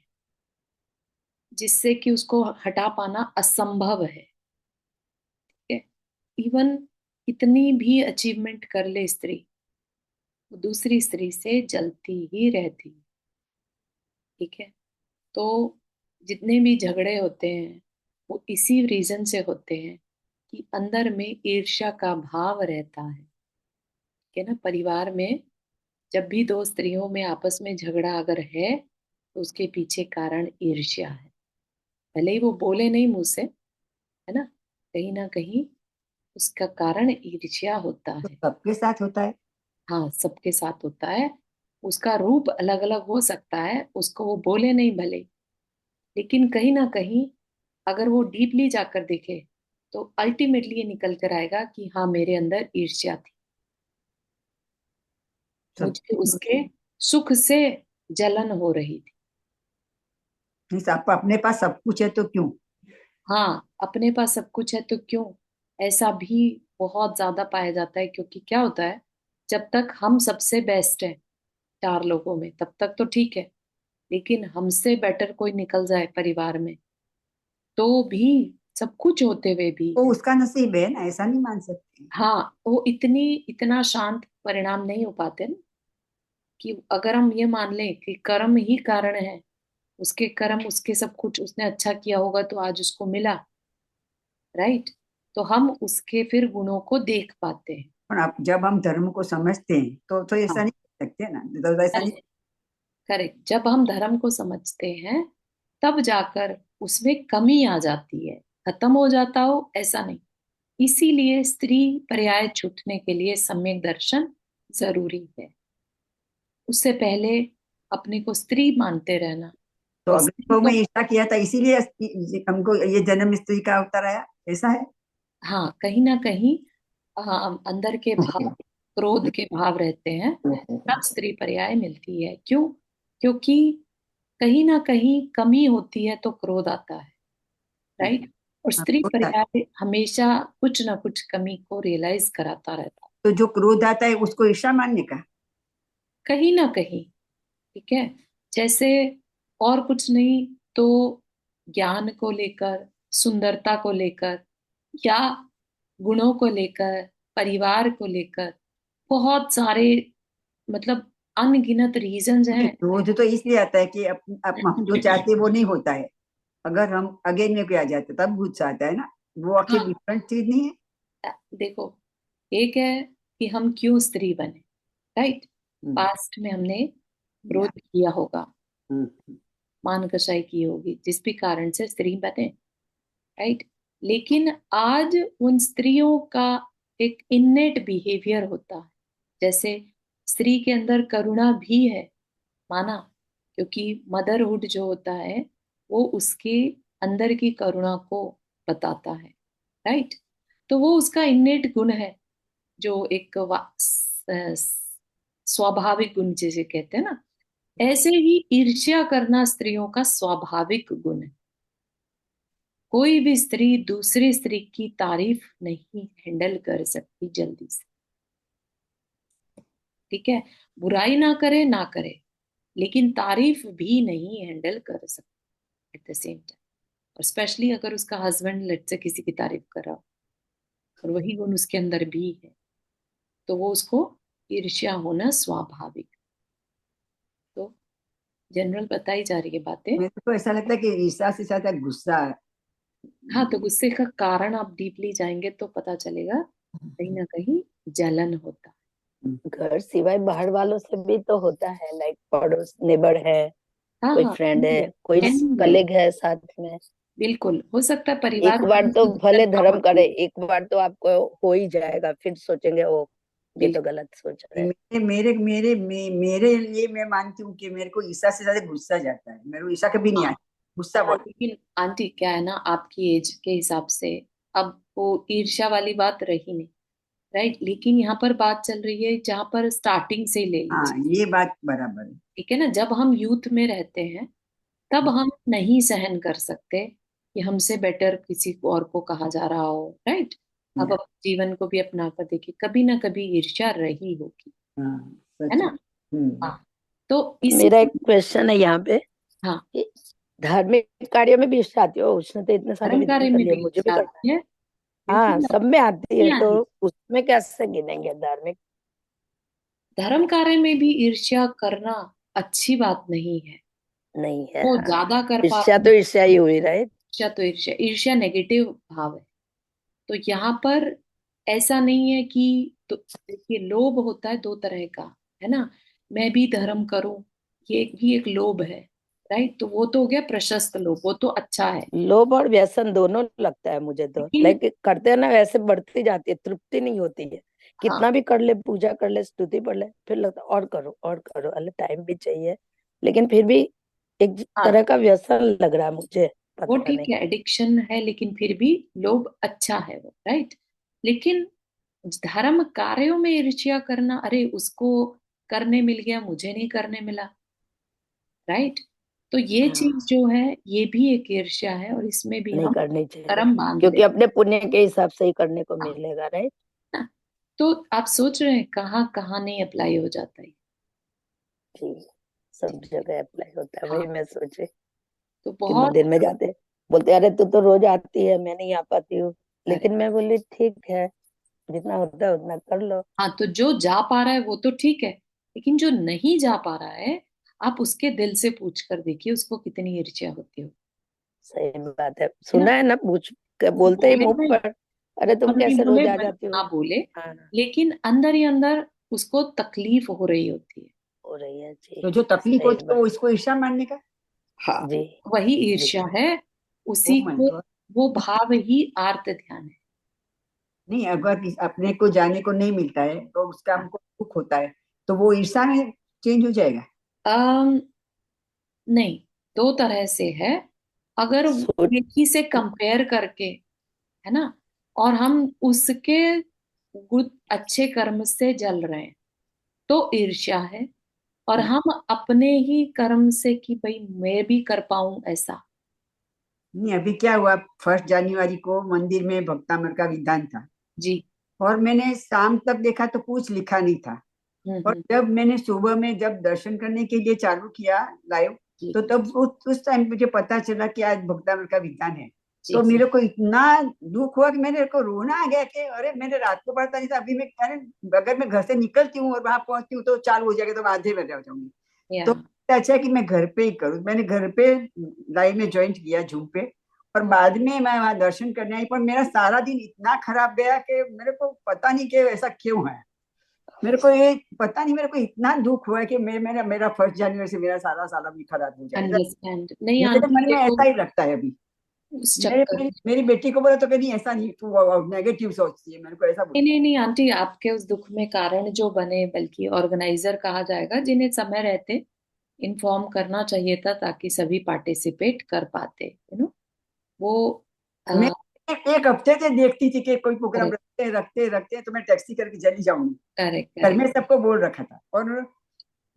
जिससे कि उसको हटा पाना असंभव है। इवन कितनी भी अचीवमेंट कर ले स्त्री, वो दूसरी स्त्री से जलती ही रहती। ठीक है। तो जितने भी झगड़े होते हैं वो इसी रीजन से होते हैं कि अंदर में ईर्ष्या का भाव रहता है। ठीक है ना। परिवार में जब भी दो स्त्रियों में आपस में झगड़ा अगर है तो उसके पीछे कारण ईर्ष्या है। भले ही वो बोले नहीं मुंह से, है ना कहीं उसका कारण ईर्ष्या होता
तो
है।
सबके साथ होता है।
हाँ, सबके साथ होता है। उसका रूप अलग अलग हो सकता है, उसको वो बोले नहीं भले, लेकिन कहीं ना कहीं अगर वो डीपली जाकर देखे तो अल्टीमेटली ये निकल कर आएगा कि हाँ, मेरे अंदर ईर्ष्या थी,
सब
मुझे उसके सुख से जलन हो रही थी।
मीन्स आपको अपने पास सब कुछ है तो क्यों।
हाँ, अपने पास सब कुछ है तो क्यों, ऐसा भी बहुत ज्यादा पाया जाता है। क्योंकि क्या होता है, जब तक हम सबसे बेस्ट है चार लोगों में तब तक तो ठीक है, लेकिन हमसे बेटर कोई निकल जाए परिवार में तो भी, सब कुछ होते हुए भी,
वो उसका नसीब है ना, ऐसा नहीं मान सकते।
हाँ, वो इतना शांत परिणाम नहीं हो पाते ना। कि अगर हम ये मान लें कि कर्म ही कारण है, उसके कर्म, उसके सब कुछ उसने अच्छा किया होगा तो आज उसको मिला, राइट। तो हम उसके फिर गुणों को देख पाते हैं।
पर आप जब हम धर्म को समझते हैं तो ऐसा
हाँ,
नहीं कर सकते ना, तो ऐसा नहीं।
करेक्ट। जब हम धर्म को समझते हैं तब जाकर उसमें कमी आ जाती है, खत्म हो जाता हो ऐसा नहीं। इसीलिए स्त्री पर्याय छूटने के लिए सम्यक दर्शन जरूरी है। उससे पहले अपने को स्त्री मानते रहना,
तो
और
अगर
स्त्री
तो मैं
को,
ईर्षा किया था इसीलिए हमको ये जन्म स्त्री का अवतार आया, ऐसा है।
हाँ, कहीं ना कहीं अंदर के भाव, क्रोध के भाव रहते हैं, तब स्त्री पर्याय मिलती है। क्यों? क्योंकि कहीं ना कहीं कमी होती है तो क्रोध आता है, राइट। और
हाँ,
स्त्री
होता है।
पर्याय हमेशा कुछ ना कुछ कमी को रियलाइज कराता रहता है,
तो जो क्रोध आता है उसको ईर्षा मानने का।
कहीं ना कहीं। ठीक है। जैसे और कुछ नहीं तो ज्ञान को लेकर, सुंदरता को लेकर, या गुणों को लेकर, परिवार को लेकर, बहुत सारे, मतलब अनगिनत रीजंस
नहीं,
हैं।
क्रोध तो इसलिए आता है कि हम जो चाहते हैं वो नहीं होता है। अगर हम अगेन में भी आ जाते तब गुस्सा आता है ना। वो आखिर
हाँ,
डिफरेंट चीज नहीं है।
देखो, एक है कि हम क्यों स्त्री बने, राइट।
हम्म,
पास्ट में हमने
या,
क्रोध किया होगा,
हम्म,
मान कसाई की होगी, जिस भी कारण से स्त्री बने, राइट। लेकिन आज उन स्त्रियों का एक इन्नेट बिहेवियर होता है। जैसे स्त्री के अंदर करुणा भी है, माना, क्योंकि मदरहुड जो होता है वो उसके अंदर की करुणा को बताता है, राइट। तो वो उसका इन्नेट गुण है, जो एक स्वाभाविक गुण जिसे कहते हैं ना। ऐसे ही ईर्ष्या करना स्त्रियों का स्वाभाविक गुण है। कोई भी स्त्री दूसरी स्त्री की तारीफ नहीं हैंडल कर सकती जल्दी से, ठीक है। बुराई ना करे ना करे, लेकिन तारीफ भी नहीं हैंडल कर सकती एट द सेम टाइम। और स्पेशली अगर उसका हस्बैंड लेट से किसी की तारीफ कर रहा हो और वही गुण उसके अंदर भी है, तो वो उसको ईर्ष्या होना स्वाभाविक। तो जनरल बताई जा रही है बातें।
मेरे को ऐसा लगता है कि ईर्ष्या से ज्यादा गुस्सा है।
हाँ, तो गुस्से का कारण आप डीपली जाएंगे तो पता चलेगा कहीं ना कहीं जलन होता है।
हम्म।
घर सिवाय बाहर वालों से भी तो होता है, लाइक पड़ोस नेबर है,
हाँ
कोई
हाँ,
फ्रेंड है, कोई
एनीवेयर,
कलीग है साथ में।
बिल्कुल हो सकता है परिवार
एक बार
वालों
तो
से
भले
जलन ना
धर्म
होती
करे,
हो।
एक बार तो आपको हो ही जाएगा, फिर सोचेंगे ओ ये तो
बिल्कुल।
गलत सोच रहे हैं।
मेरे लिए मैं मानती हूँ कि मेरे को ईर्ष्या से ज्यादा गुस्सा जाता है। मेरे को ईर्ष्या कभी नहीं
हाँ
आती, गुस्सा
हाँ,
बहुत।
लेकिन आंटी क्या है ना, आपकी एज के हिसाब से अब वो ईर्ष्या वाली बात रही नहीं, राइट। लेकिन यहाँ पर बात चल रही है जहां पर स्टार्टिंग से ही ले
हाँ,
लीजिए,
ये बात बराबर है।
ठीक है ना। जब हम यूथ में रहते हैं तब हम नहीं सहन कर सकते कि हमसे बेटर किसी को और को कहा जा रहा हो, राइट। अब
या,
जीवन को भी अपना कर देखिए, कभी ना कभी ईर्ष्या रही होगी,
हाँ,
है
सच है।
ना। हाँ, तो इसी,
मेरा एक क्वेश्चन है यहाँ पे
हाँ,
कि धार्मिक कार्यों में भी ईर्ष्या आती है? उसने तो इतने सारे
धर्म
विधान
कार्य
कर
में
लिए,
भी
मुझे भी
ईर्ष्या
करना है।
आती है,
हाँ,
बिल्कुल
सब में आती
नहीं
है, तो
आती।
उसमें कैसे गिनेंगे धार्मिक?
धर्म कार्य में भी ईर्ष्या करना अच्छी बात नहीं है।
नहीं है,
वो
हाँ।
ज्यादा कर पा
ईर्ष्या
रहे
तो
हैं,
ईर्ष्या ही हुई, राइट।
ईर्ष्या तो ईर्ष्या, ईर्ष्या नेगेटिव भाव है। तो यहाँ पर ऐसा नहीं है कि, तो देखिए लोभ होता है दो तरह का, है ना। मैं भी धर्म करूं, ये भी एक लोभ है, राइट। तो वो तो हो गया प्रशस्त लोभ, वो तो अच्छा है।
लोभ और व्यसन दोनों लगता है मुझे तो,
लेकिन
लाइक करते हैं ना वैसे बढ़ती जाती है, तृप्ति नहीं होती है।
हाँ,
कितना भी कर ले, पूजा कर ले, स्तुति पढ़ ले, फिर लगता है और करो और करो, अरे टाइम भी चाहिए, लेकिन फिर भी एक
हाँ,
तरह का व्यसन लग रहा है मुझे,
वो
पता
ठीक
नहीं।
है, एडिक्शन है, लेकिन फिर भी लोभ अच्छा है वो, राइट। लेकिन धर्म कार्यों में ईर्ष्या करना, अरे उसको करने मिल गया मुझे नहीं करने मिला, राइट। तो ये
हाँ,
चीज जो है ये भी एक ईर्ष्या है, और इसमें भी
नहीं
हम
करनी चाहिए,
कर्म बांध
क्योंकि
लेते
अपने पुण्य के हिसाब से ही करने को
हैं
मिलेगा, राइट।
ना। तो आप सोच रहे हैं कहाँ कहाँ नहीं अप्लाई हो जाता है।
जी, सब जगह अप्लाई होता है,
हाँ,
वही मैं सोचे
तो
कि
बहुत,
मंदिर में जाते, बोलते अरे तू तो रोज आती है, मैं नहीं आ पाती हूँ,
अरे
लेकिन मैं बोली ठीक है, जितना होता है उतना कर लो।
हाँ, तो जो जा पा रहा है वो तो ठीक है, लेकिन जो नहीं जा पा रहा है, आप उसके दिल से पूछ कर देखिए उसको कितनी ईर्ष्या होती हो,
सही बात है,
है ना।
सुना है ना, पूछ के बोलते ही
बोले
मुंह
नहीं,
पर, अरे तुम
मन भी
कैसे
बोले
रोज आ
मन
जाती हो।
ना बोले,
हाँ,
लेकिन अंदर ही अंदर उसको तकलीफ हो रही होती है।
हो रही है जी।
तो जो तकलीफ
सही
होती है
बात।
वो इसको ईर्ष्या मानने का।
हाँ,
जी।
वही
जी।
ईर्ष्या है,
ओ
उसी
माय
को,
गॉड।
वो भाव ही आर्त ध्यान है।
नहीं, अगर अपने को जाने को नहीं मिलता है तो उसका
हाँ।
हमको दुख होता है, तो वो ईर्ष्या में चेंज हो जाएगा।
अम, नहीं, दो तरह से है। अगर
सोच।
एक ही से कंपेयर करके, है ना, और हम उसके गुड अच्छे कर्म से जल रहे हैं तो ईर्ष्या है। और हम अपने ही कर्म से कि भाई मैं भी कर पाऊं ऐसा।
नहीं, अभी क्या हुआ, 1 जनवरी को मंदिर में भक्तामर का विधान था,
जी।
और मैंने शाम तक देखा तो कुछ लिखा नहीं था। और
हम्म।
जब मैंने सुबह में जब दर्शन करने के लिए चालू किया लाइव,
जी
तो तब उस टाइम मुझे पता चला कि आज भक्तामर का विधान है।
जी
तो मेरे को इतना दुख हुआ कि मेरे को रोना आ गया कि अरे मैंने रात को पढ़ता नहीं था, अभी मैं, अरे अगर मैं घर से निकलती हूँ और वहां पहुंचती हूँ तो चालू हो जाएगा, तो मैं आधे में रह जाऊंगी।
या
तो अच्छा है कि मैं घर पे ही करूँ। मैंने घर पे लाइव में ज्वाइन किया जूम पे, और बाद में मैं वहां दर्शन करने आई, पर मेरा सारा दिन इतना खराब गया कि मेरे को पता नहीं कि ऐसा क्यों है। मेरे को ये पता नहीं, मेरे को इतना दुख हुआ है कि मेरा मेरा 1 जनवरी से मेरा सारा साल अभी खराब हो जाएगा।
अंडरस्टैंड नहीं
मेरे
आंटी,
मन में
देखो
ऐसा ही लगता है अभी।
उस चक्कर में,
मेरी बेटी को बोला तो कहनी ऐसा नहीं, तू नेगेटिव सोचती है, मेरे को ऐसा
नहीं
बोलती
नहीं नहीं आंटी, आपके उस दुख में कारण जो बने, बल्कि ऑर्गेनाइजर कहा जाएगा जिन्हें समय रहते इन्फॉर्म करना चाहिए था ताकि सभी पार्टिसिपेट कर पाते, वो
मैं
करेक्ट।
एक हफ्ते से देखती थी कि कोई प्रोग्राम रखते रखते रखते तो मैं टैक्सी करके चली जाऊंगी।
करेक्ट
घर
करेक्ट।
में सबको बोल रखा था, और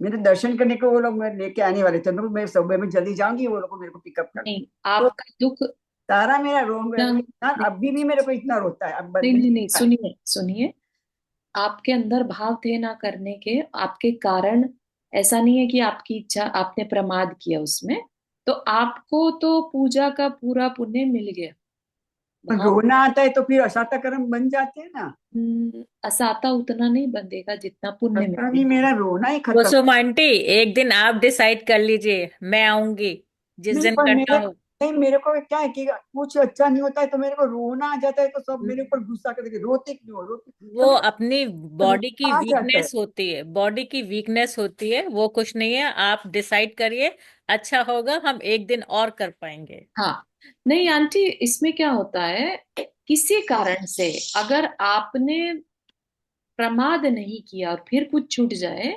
मेरे दर्शन करने को वो लोग मैं लेके आने वाले थे, मैं सुबह में जल्दी जाऊंगी, वो लोग मेरे को पिकअप कर
नहीं,
लेंगे। तो
आपका दुख
सारा मेरा रोम
ना,
इतना
नहीं
अभी भी मेरे को इतना रोता है, अब
नहीं
बदल
नहीं नहीं,
नहीं पाए।
सुनिए सुनिए, आपके अंदर भाव थे ना करने के, आपके कारण, ऐसा नहीं है कि आपकी इच्छा, आपने प्रमाद किया उसमें, तो आपको तो पूजा का पूरा पुण्य मिल गया।
पर
भाव,
रोना आता है तो फिर अशाता कर्म बन जाते हैं ना।
असाता उतना नहीं बंधेगा जितना पुण्य
पता नहीं,
मिलेगा।
मेरा रोना ही खत्म।
कुसुम आंटी, एक दिन आप डिसाइड कर लीजिए, मैं आऊंगी जिस
नहीं
दिन
पर
करना
मेरे
हो।
नहीं, मेरे को क्या है कि कुछ अच्छा नहीं होता है तो मेरे को रोना आ जाता है, तो सब मेरे ऊपर गुस्सा करके रोते क्यों हो, रोते
वो
तो
अपनी
मेरे
बॉडी की
रोना आ जाता है।
वीकनेस होती है, बॉडी की वीकनेस होती है, वो कुछ नहीं है। आप डिसाइड करिए, अच्छा होगा, हम एक दिन और कर पाएंगे।
हाँ, नहीं आंटी, इसमें क्या होता है, किसी कारण से अगर आपने प्रमाद नहीं किया और फिर कुछ छूट जाए,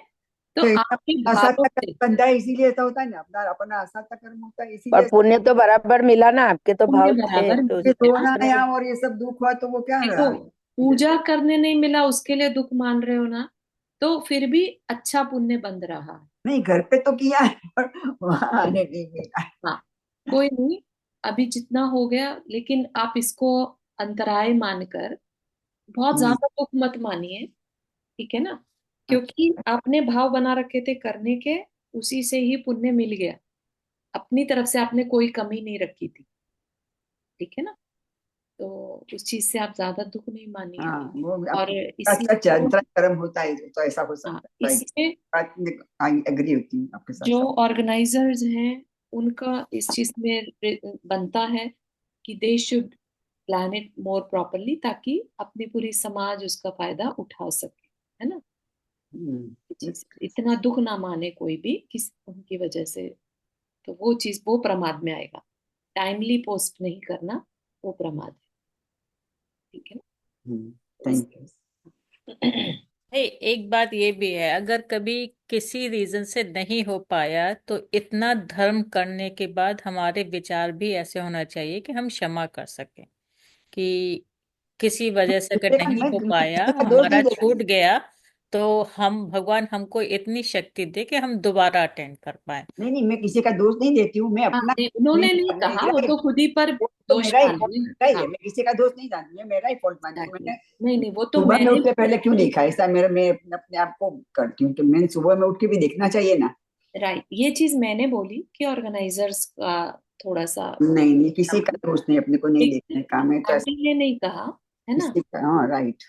तो
तो ऐसा
आपके भावों
असाध्य
से,
कर्म बनता है, इसीलिए ऐसा होता है ना, अपना अपना असाध्य कर्म होता है
पर
इसीलिए
पुण्य तो बराबर मिला ना, आपके तो
पुण्य
भाव थे
बराबर
तो
मिल
ये
उसके
गया।
रोना
दूसरे
आया
में।
और ये सब दुख हुआ तो वो क्या
देखो,
रहा।
पूजा करने नहीं मिला उसके लिए दुख मान रहे हो ना, तो फिर भी अच्छा पुण्य बंध रहा है।
नहीं, घर पे तो किया है पर वहां आने नहीं मिला।
हाँ, कोई नहीं, अभी जितना हो गया, लेकिन आप इसको अंतराय मानकर बहुत
हम्म,
ज्यादा दुख मत मानिए, ठीक है ना, क्योंकि
अच्छा।
आपने भाव बना रखे थे करने के, उसी से ही पुण्य मिल गया। अपनी तरफ से आपने कोई कमी नहीं रखी थी, ठीक है ना, तो उस चीज से आप ज्यादा दुख नहीं मानिए।
हाँ वो
और इसमें
अच्छा अच्छा,
जो,
अंतरा कर्म होता है तो ऐसा हो
हाँ,
सकता है, राइट।
इसमें
बात में आई एग्री होती हूँ आपके
जो
साथ।
ऑर्गेनाइजर्स हैं, उनका इस चीज में बनता है कि they should plan it more properly, ताकि अपनी पूरी समाज उसका फायदा उठा सके, है ना। ये
हम्म,
चीज इतना दुख ना माने कोई भी किस उनकी वजह से, तो वो चीज वो प्रमाद में आएगा। टाइमली पोस्ट नहीं करना, वो प्रमाद है, ठीक है ना। तो इस
थैंक यू।
है, एक बात ये भी है, अगर कभी किसी रीजन से नहीं हो पाया तो इतना धर्म करने के बाद हमारे विचार भी ऐसे होना चाहिए कि हम क्षमा कर सकें कि किसी वजह से अगर नहीं हो
मैं
पाया,
किसी का दोष
हमारा
नहीं देती।
छूट गया, तो हम भगवान हमको इतनी शक्ति दे कि हम दोबारा अटेंड कर पाए।
नहीं नहीं, मैं किसी का दोष नहीं देती हूँ, मैं
हाँ,
अपना
उन्होंने नहीं कहा, वो
मेरा ही
तो खुद ही पर
वो तो
दोष
मेरा ही
डाल
फॉल्ट
रहे हैं।
मेरा ही है,
हाँ,
मैं किसी का दोष नहीं जानती, मैं मेरा ही फॉल्ट मानती हूँ।
एग्जैक्टली,
मैंने
नहीं नहीं, वो तो
सुबह में
मैंने
उठ के
भी,
पहले क्यों नहीं खाया, ऐसा मेरा मैं अपने आप को करती हूँ कि मैंने सुबह में उठ के भी देखना चाहिए ना।
राइट, ये चीज मैंने बोली कि ऑर्गेनाइजर्स का थोड़ा सा,
नहीं नहीं, किसी का दोष नहीं, अपने को नहीं
लेकिन
देखने का, मैं तो ऐसा
आंटी ने नहीं कहा, है ना।
किसी का, हाँ राइट।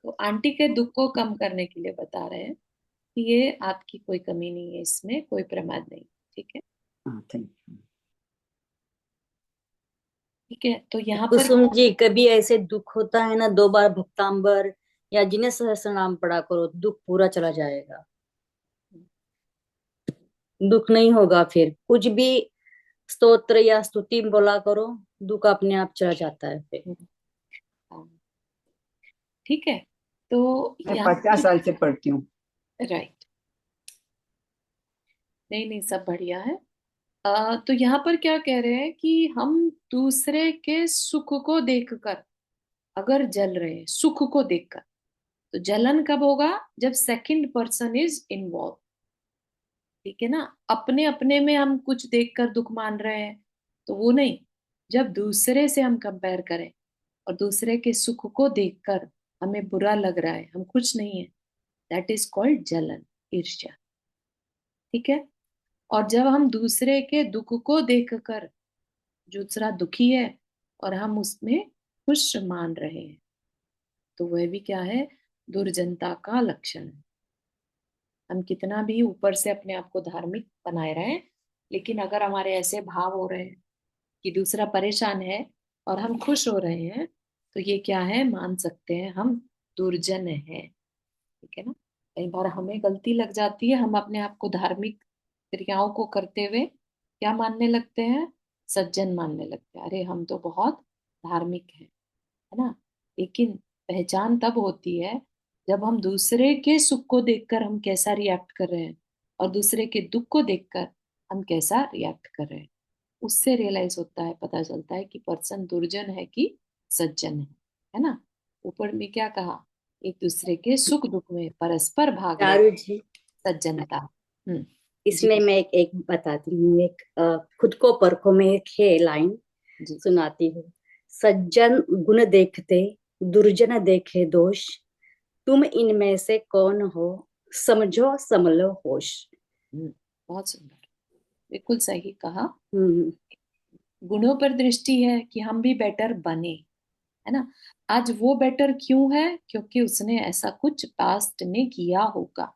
तो आंटी के दुख को कम करने के लिए बता रहे हैं कि ये आपकी कोई कमी नहीं है, इसमें कोई प्रमाद नहीं, ठीक है।
हाँ थैंक यू।
ठीक है, तो यहाँ पर
कुसुम जी, कभी ऐसे दुख होता है ना, 2 बार भक्तांबर या जिन्हें सहस्त्र नाम पढ़ा करो, दुख पूरा चला जाएगा। दुख नहीं होगा, फिर कुछ भी स्तोत्र या स्तुति बोला करो, दुख अपने आप चला जाता है फिर।
हाँ, ठीक है, तो
मैं
यहाँ
50 साल से पढ़ती हूँ।
राइट, नहीं नहीं, सब बढ़िया है। तो यहाँ पर क्या कह रहे हैं कि हम दूसरे के सुख को देखकर अगर जल रहे हैं, सुख को देखकर, तो जलन कब होगा, जब सेकंड पर्सन इज इन्वॉल्व, ठीक है ना। अपने अपने में हम कुछ देखकर दुख मान रहे हैं, तो वो नहीं, जब दूसरे से हम कंपेयर करें और दूसरे के सुख को देखकर हमें बुरा लग रहा है, हम खुश नहीं है, दैट इज कॉल्ड जलन, ईर्ष्या, ठीक है। और जब हम दूसरे के दुख को देखकर, जो दूसरा दुखी है और हम उसमें खुश मान रहे हैं, तो वह भी क्या है, दुर्जनता का लक्षण है। हम कितना भी ऊपर से अपने आप को धार्मिक बनाए रहें, लेकिन अगर हमारे ऐसे भाव हो रहे हैं कि दूसरा परेशान है और हम खुश हो रहे हैं, तो ये क्या है, मान सकते हैं हम दुर्जन है, ठीक है ना। कई बार हमें गलती लग जाती है, हम अपने आप को धार्मिक क्रियाओं को करते हुए क्या मानने लगते हैं, सज्जन मानने लगते हैं, अरे हम तो बहुत धार्मिक हैं, है ना। लेकिन पहचान तब होती है जब हम दूसरे के सुख को देखकर हम कैसा रिएक्ट कर रहे हैं, और दूसरे के दुख को देखकर हम कैसा रिएक्ट कर रहे हैं, उससे रियलाइज होता है, पता चलता है कि पर्सन दुर्जन है कि सज्जन है ना। ऊपर में क्या कहा, एक दूसरे के सुख दुख में परस्पर भाग ले,
चारू जी,
सज्जनता। जी
इसमें मैं एक बताती हूँ, एक खुद को परखो में एक है लाइन,
जी।
सुनाती हूँ। सज्जन गुण देखते, दुर्जन देखे दोष, तुम इनमें से कौन हो, समझो संभलो होश।
हम्म, बहुत सुंदर, बिल्कुल सही कहा।
हम्म।
गुणों पर दृष्टि है कि हम भी बेटर बने, है ना। आज वो बेटर क्यों है, क्योंकि उसने ऐसा कुछ पास्ट में किया होगा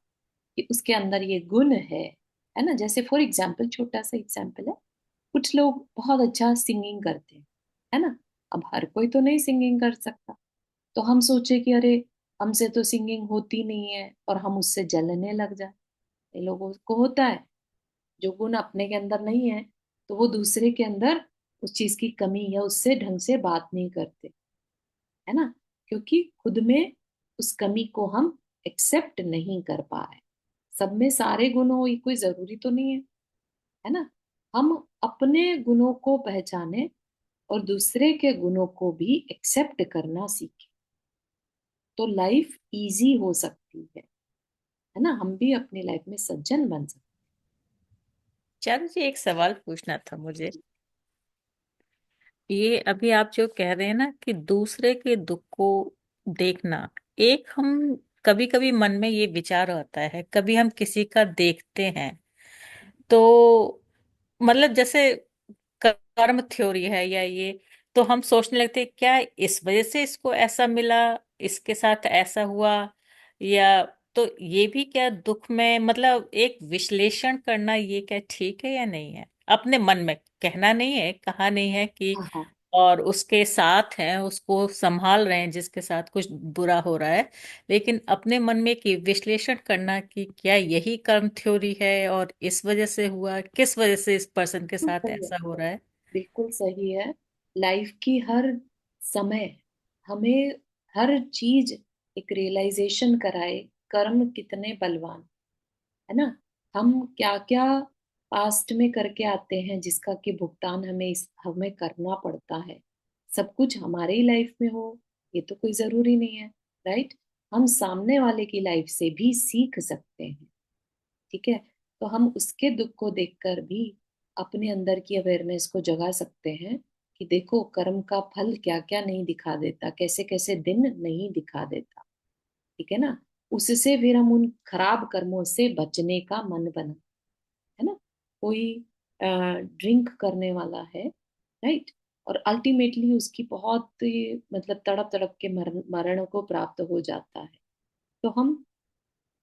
कि उसके अंदर ये गुण है ना। जैसे फॉर एग्जाम्पल, छोटा सा एग्जाम्पल है, कुछ लोग बहुत अच्छा सिंगिंग करते हैं, है ना। अब हर कोई तो नहीं सिंगिंग कर सकता, तो हम सोचे कि अरे हमसे तो सिंगिंग होती नहीं है और हम उससे जलने लग जाए। ये लोगों को होता है, जो गुण अपने के अंदर नहीं है तो वो दूसरे के अंदर उस चीज की कमी या उससे ढंग से बात नहीं करते, है ना। क्योंकि खुद में उस कमी को हम एक्सेप्ट नहीं कर पा रहे। सब में सारे गुण हो ये कोई जरूरी तो नहीं है ना। हम अपने गुणों को पहचाने और दूसरे के गुणों को भी एक्सेप्ट करना सीखें, तो लाइफ इजी हो सकती है ना। हम भी अपनी लाइफ में सज्जन बन सकते
चारू जी, एक सवाल पूछना था मुझे। ये अभी आप जो कह रहे हैं ना कि दूसरे के दुख को देखना, एक हम कभी कभी मन में ये विचार आता है, कभी हम किसी का देखते हैं तो मतलब जैसे कर्म थ्योरी है या ये, तो हम सोचने लगते हैं क्या इस वजह से इसको ऐसा मिला, इसके साथ ऐसा हुआ, या तो ये भी क्या दुख में, मतलब एक विश्लेषण करना ये क्या ठीक है या नहीं है, अपने मन में कहना नहीं है, कहा नहीं है कि,
हैं। हाँ,
और उसके साथ हैं, उसको संभाल रहे हैं जिसके साथ कुछ बुरा हो रहा है, लेकिन अपने मन में कि विश्लेषण करना कि क्या यही कर्म थ्योरी है और इस वजह से हुआ, किस वजह से इस पर्सन के
बिल्कुल
साथ
सही है,
ऐसा हो रहा है।
बिल्कुल सही है। लाइफ की हर समय हमें हर चीज एक रियलाइजेशन कराए, कर्म कितने बलवान, है ना। हम क्या क्या पास्ट में करके आते हैं जिसका कि भुगतान हमें करना पड़ता है। सब कुछ हमारे ही लाइफ में हो ये तो कोई जरूरी नहीं है, राइट। हम सामने वाले की लाइफ से भी सीख सकते हैं, ठीक है। तो हम उसके दुख को देखकर भी अपने अंदर की अवेयरनेस को जगा सकते हैं कि देखो कर्म का फल क्या क्या नहीं दिखा देता, कैसे कैसे दिन नहीं दिखा देता, ठीक है ना। उससे फिर हम उन खराब कर्मों से बचने का मन बना, है ना। कोई ड्रिंक करने वाला है, राइट, और अल्टीमेटली उसकी बहुत मतलब तड़प तड़प के मरण को प्राप्त हो जाता है। तो हम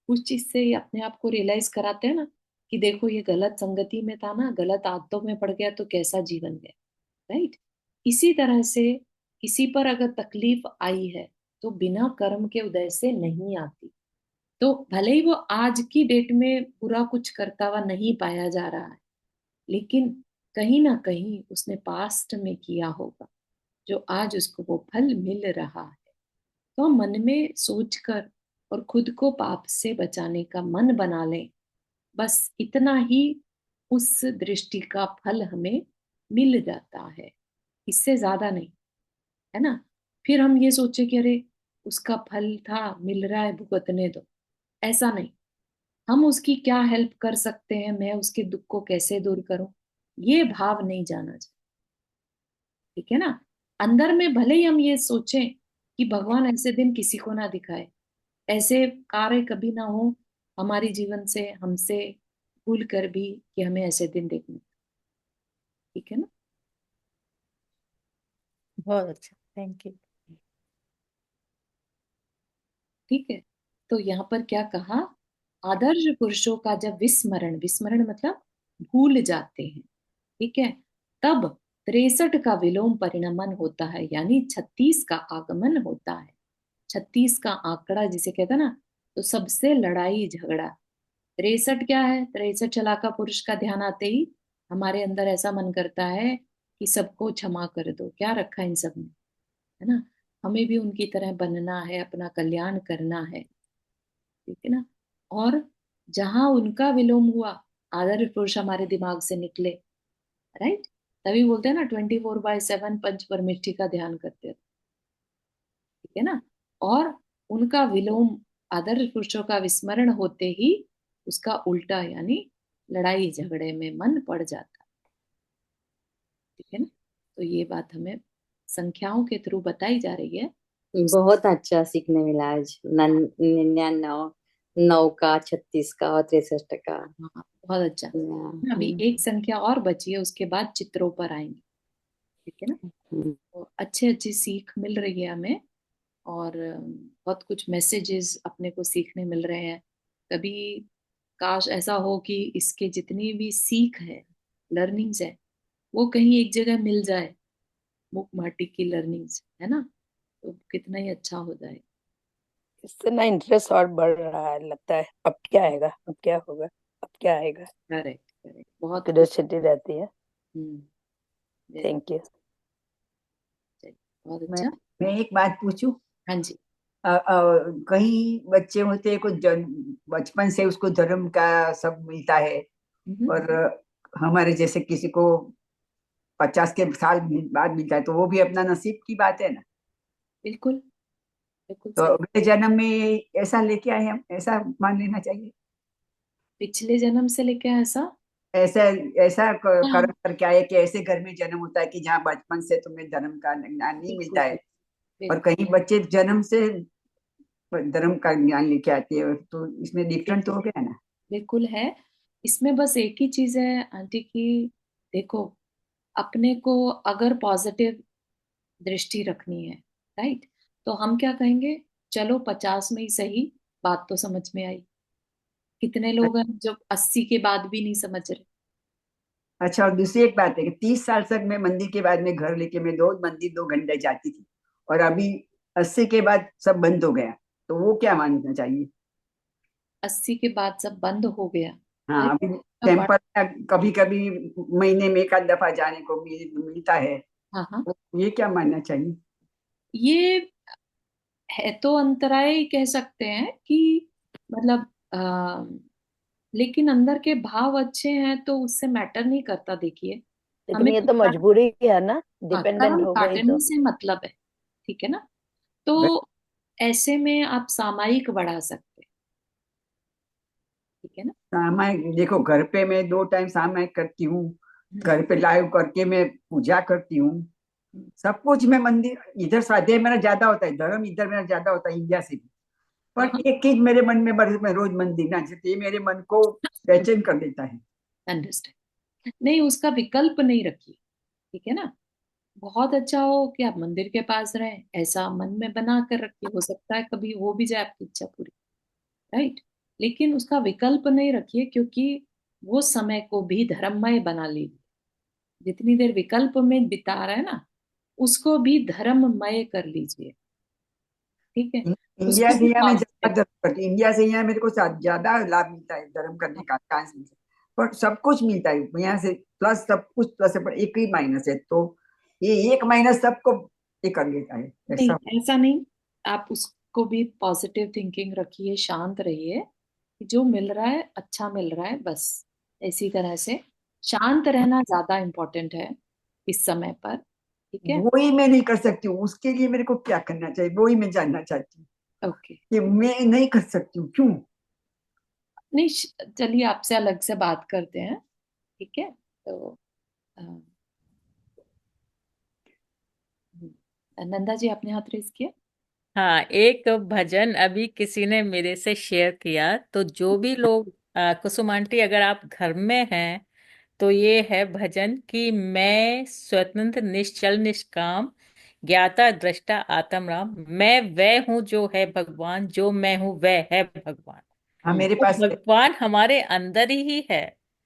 उस चीज से अपने आप को रियलाइज कराते हैं ना कि देखो ये गलत संगति में था ना, गलत आदतों में पड़ गया तो कैसा जीवन गया, राइट। इसी तरह से किसी पर अगर तकलीफ आई है तो बिना कर्म के उदय से नहीं आती। तो भले ही वो आज की डेट में बुरा कुछ करता हुआ नहीं पाया जा रहा है, लेकिन कहीं ना कहीं उसने पास्ट में किया होगा जो आज उसको वो फल मिल रहा है। तो हम मन में सोचकर और खुद को पाप से बचाने का मन बना लें, बस इतना ही उस दृष्टि का फल हमें मिल जाता है, इससे ज्यादा नहीं, है ना। फिर हम ये सोचे कि अरे उसका फल था मिल रहा है भुगतने दो, ऐसा नहीं। हम उसकी क्या हेल्प कर सकते हैं, मैं उसके दुख को कैसे दूर करूं, ये भाव नहीं जाना चाहिए, ठीक है ना। अंदर में भले ही हम ये सोचें कि भगवान ऐसे दिन किसी को ना दिखाए, ऐसे कार्य कभी ना हो हमारे जीवन से, हमसे भूल कर भी कि हमें ऐसे दिन देखने, ठीक है ना।
बहुत अच्छा, थैंक यू।
ठीक है, तो यहाँ पर क्या कहा, आदर्श पुरुषों का जब विस्मरण, विस्मरण मतलब भूल जाते हैं, ठीक है, तब 63 का विलोम परिणमन होता है, यानी 36 का आगमन होता है। 36 का आंकड़ा जिसे कहते हैं ना, तो सबसे लड़ाई झगड़ा। 63 क्या है, 63 चलाका पुरुष का ध्यान आते ही हमारे अंदर ऐसा मन करता है कि सबको क्षमा कर दो, क्या रखा इन सब में, है ना। हमें भी उनकी तरह बनना है, अपना कल्याण करना है, ठीक है ना। और जहां उनका विलोम हुआ, आदर्श पुरुष हमारे दिमाग से निकले, राइट। तभी बोलते हैं ना 24/7 पंच परमेष्ठि का ध्यान करते रहो, ठीक है ना। और उनका विलोम, आदर्श पुरुषों का विस्मरण होते ही उसका उल्टा यानी लड़ाई झगड़े में मन पड़ जाता, ठीक है ना। तो ये बात हमें संख्याओं के थ्रू बताई जा रही है।
बहुत अच्छा सीखने मिला आज। 99, 9 का, 36 का और 63 का।
हाँ, बहुत अच्छा। अभी
हम्म,
एक संख्या और बची है, उसके बाद चित्रों पर आएंगे, ठीक है ना। तो अच्छी अच्छी सीख मिल रही है हमें, और बहुत कुछ मैसेजेस अपने को सीखने मिल रहे हैं। कभी काश ऐसा हो कि इसके जितनी भी सीख है, लर्निंग्स है, वो कहीं एक जगह मिल जाए, मुख माटी की लर्निंग्स, है ना। तो कितना ही अच्छा हो जाए।
इससे ना इंटरेस्ट और बढ़ रहा है, लगता है अब क्या आएगा, अब क्या होगा, अब क्या आएगा,
करेक्ट करेक्ट, बहुत कुछ।
क्यूरियोसिटी रहती है।
हम्म। Very,
thank you.
बहुत
मैं
अच्छा।
मैं एक बात पूछूं।
हाँ जी।
कहीं बच्चे होते हैं कुछ बचपन से उसको धर्म का सब मिलता है,
हम्म,
और हमारे जैसे किसी को 50 के साल बाद मिलता है, तो वो भी अपना नसीब की बात है ना।
बिल्कुल बिल्कुल
तो
सही।
अगले जन्म में ऐसा लेके आए हम, ऐसा मान लेना चाहिए।
पिछले जन्म से लेके ऐसा।
ऐसा ऐसा
हाँ,
कर्म करके आए कि ऐसे घर में जन्म होता है कि जहाँ बचपन से तुम्हें धर्म का ज्ञान नहीं
बिल्कुल
मिलता है, और
बिल्कुल
कहीं बच्चे जन्म से धर्म का ज्ञान लेके आते हैं, तो इसमें डिफरेंट तो हो गया ना।
बिल्कुल है। इसमें बस एक ही चीज है आंटी की, देखो, अपने को अगर पॉजिटिव दृष्टि रखनी है, राइट, तो हम क्या कहेंगे, चलो 50 में ही सही, बात तो समझ में आई। कितने लोग हैं जो 80 के बाद भी नहीं समझ रहे।
अच्छा, और दूसरी एक बात है कि 30 साल तक मैं मंदिर के बाद में घर लेके मैं दो मंदिर 2 घंटे जाती थी, और अभी 80 के बाद सब बंद हो गया, तो वो क्या मानना चाहिए।
80 के बाद सब बंद हो गया।
हाँ,
अरे
अभी
बड़ा।
टेम्पल कभी कभी महीने में एक आध दफा जाने को मिलता है,
हाँ हाँ।
तो ये क्या मानना चाहिए।
ये है तो अंतराय ही कह सकते हैं कि, मतलब लेकिन अंदर के भाव अच्छे हैं तो उससे मैटर नहीं करता, देखिए।
लेकिन
हमें
ये
तो
तो मजबूरी है ना,
हाँ,
डिपेंडेंट
कर्म
हो गई
काटने
तो।
से मतलब है, ठीक है ना। तो ऐसे में आप सामायिक बढ़ा सकते हैं, ठीक है ना।
सामायिक देखो, घर पे मैं 2 टाइम सामायिक करती हूँ,
हम्म,
घर पे लाइव करके मैं पूजा करती हूँ,
हम्म,
सब कुछ। मैं मंदिर इधर स्वाध्याय मेरा ज्यादा होता है, धर्म इधर मेरा ज्यादा होता है इंडिया से भी।
हाँ
पर
हाँ।
एक चीज मेरे मन में बड़ी, मैं रोज मंदिर ना जाती, ये मेरे मन को बेचैन कर देता है।
अंडरस्टैंड। नहीं, उसका विकल्प नहीं रखिए, ठीक है ना। बहुत अच्छा हो कि आप मंदिर के पास रहें, ऐसा मन में बना कर रखिए, हो सकता है कभी हो भी जाए आपकी इच्छा पूरी, राइट। लेकिन उसका विकल्प नहीं रखिए, क्योंकि वो समय को भी धर्ममय बना लीजिए। जितनी देर विकल्प में बिता रहे हैं ना, उसको भी धर्ममय कर लीजिए, ठीक है।
इंडिया
उसको
से
भी
यहाँ मैं ज्यादा
पॉजिटिव।
धर्म करती, इंडिया से यहाँ मेरे को ज्यादा लाभ मिलता है धर्म करने का, चांस मिलता है। पर सब कुछ मिलता है यहाँ से, प्लस सब कुछ प्लस है, पर एक ही माइनस है, तो ये एक माइनस सबको ये कर लेता है
नहीं,
ऐसा।
ऐसा नहीं। आप उसको भी पॉजिटिव थिंकिंग रखिए, शांत रहिए, कि जो मिल रहा है अच्छा मिल रहा है, बस इसी तरह से शांत रहना ज्यादा इम्पोर्टेंट है इस समय पर, ठीक है।
वो ही मैं नहीं कर सकती हूँ, उसके लिए मेरे को क्या करना चाहिए, वो ही मैं जानना चाहती हूँ
ओके।
कि मैं नहीं कर सकती हूँ क्यों।
नहीं, चलिए आपसे अलग से बात करते हैं, ठीक है। तो अ, नंदा जी, आपने हाथ रेस किया।
हाँ, एक भजन अभी किसी ने मेरे से शेयर किया, तो जो भी लोग कुसुम आंटी, अगर आप घर में हैं तो ये है भजन कि मैं स्वतंत्र निश्चल निष्काम, ज्ञाता दृष्टा आत्म राम, मैं वह हूँ जो है भगवान, जो मैं हूँ वह है भगवान।
हाँ, मेरे
तो
पास है।
भगवान हमारे अंदर ही है।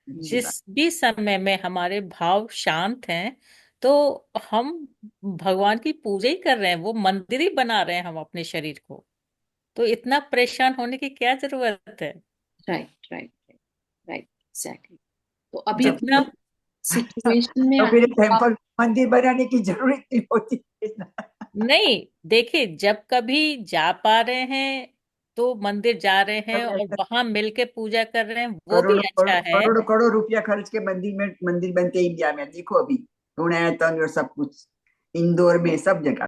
मेरे
जिस
पास
भी समय में हमारे भाव शांत हैं, तो हम भगवान की पूजा ही कर रहे हैं, वो मंदिर ही बना रहे हैं हम अपने शरीर को। तो इतना परेशान होने की क्या जरूरत है।
Right right right, exactly. तो अभी
जब
जितना
सिचुएशन में
तो फिर
आंटी आप।
टेम्पल मंदिर बनाने की जरूरत नहीं होती।
नहीं, देखिए, जब कभी जा पा रहे हैं तो मंदिर जा रहे हैं
सब
और
ऐसा
वहां मिलके पूजा कर रहे हैं, वो भी
करोड़ों
अच्छा है।
करोड़ों करोड़ों रुपया खर्च के मंदिर बनते हैं इंडिया में, देखो अभी गुण है तंग और सब कुछ, इंदौर में सब जगह।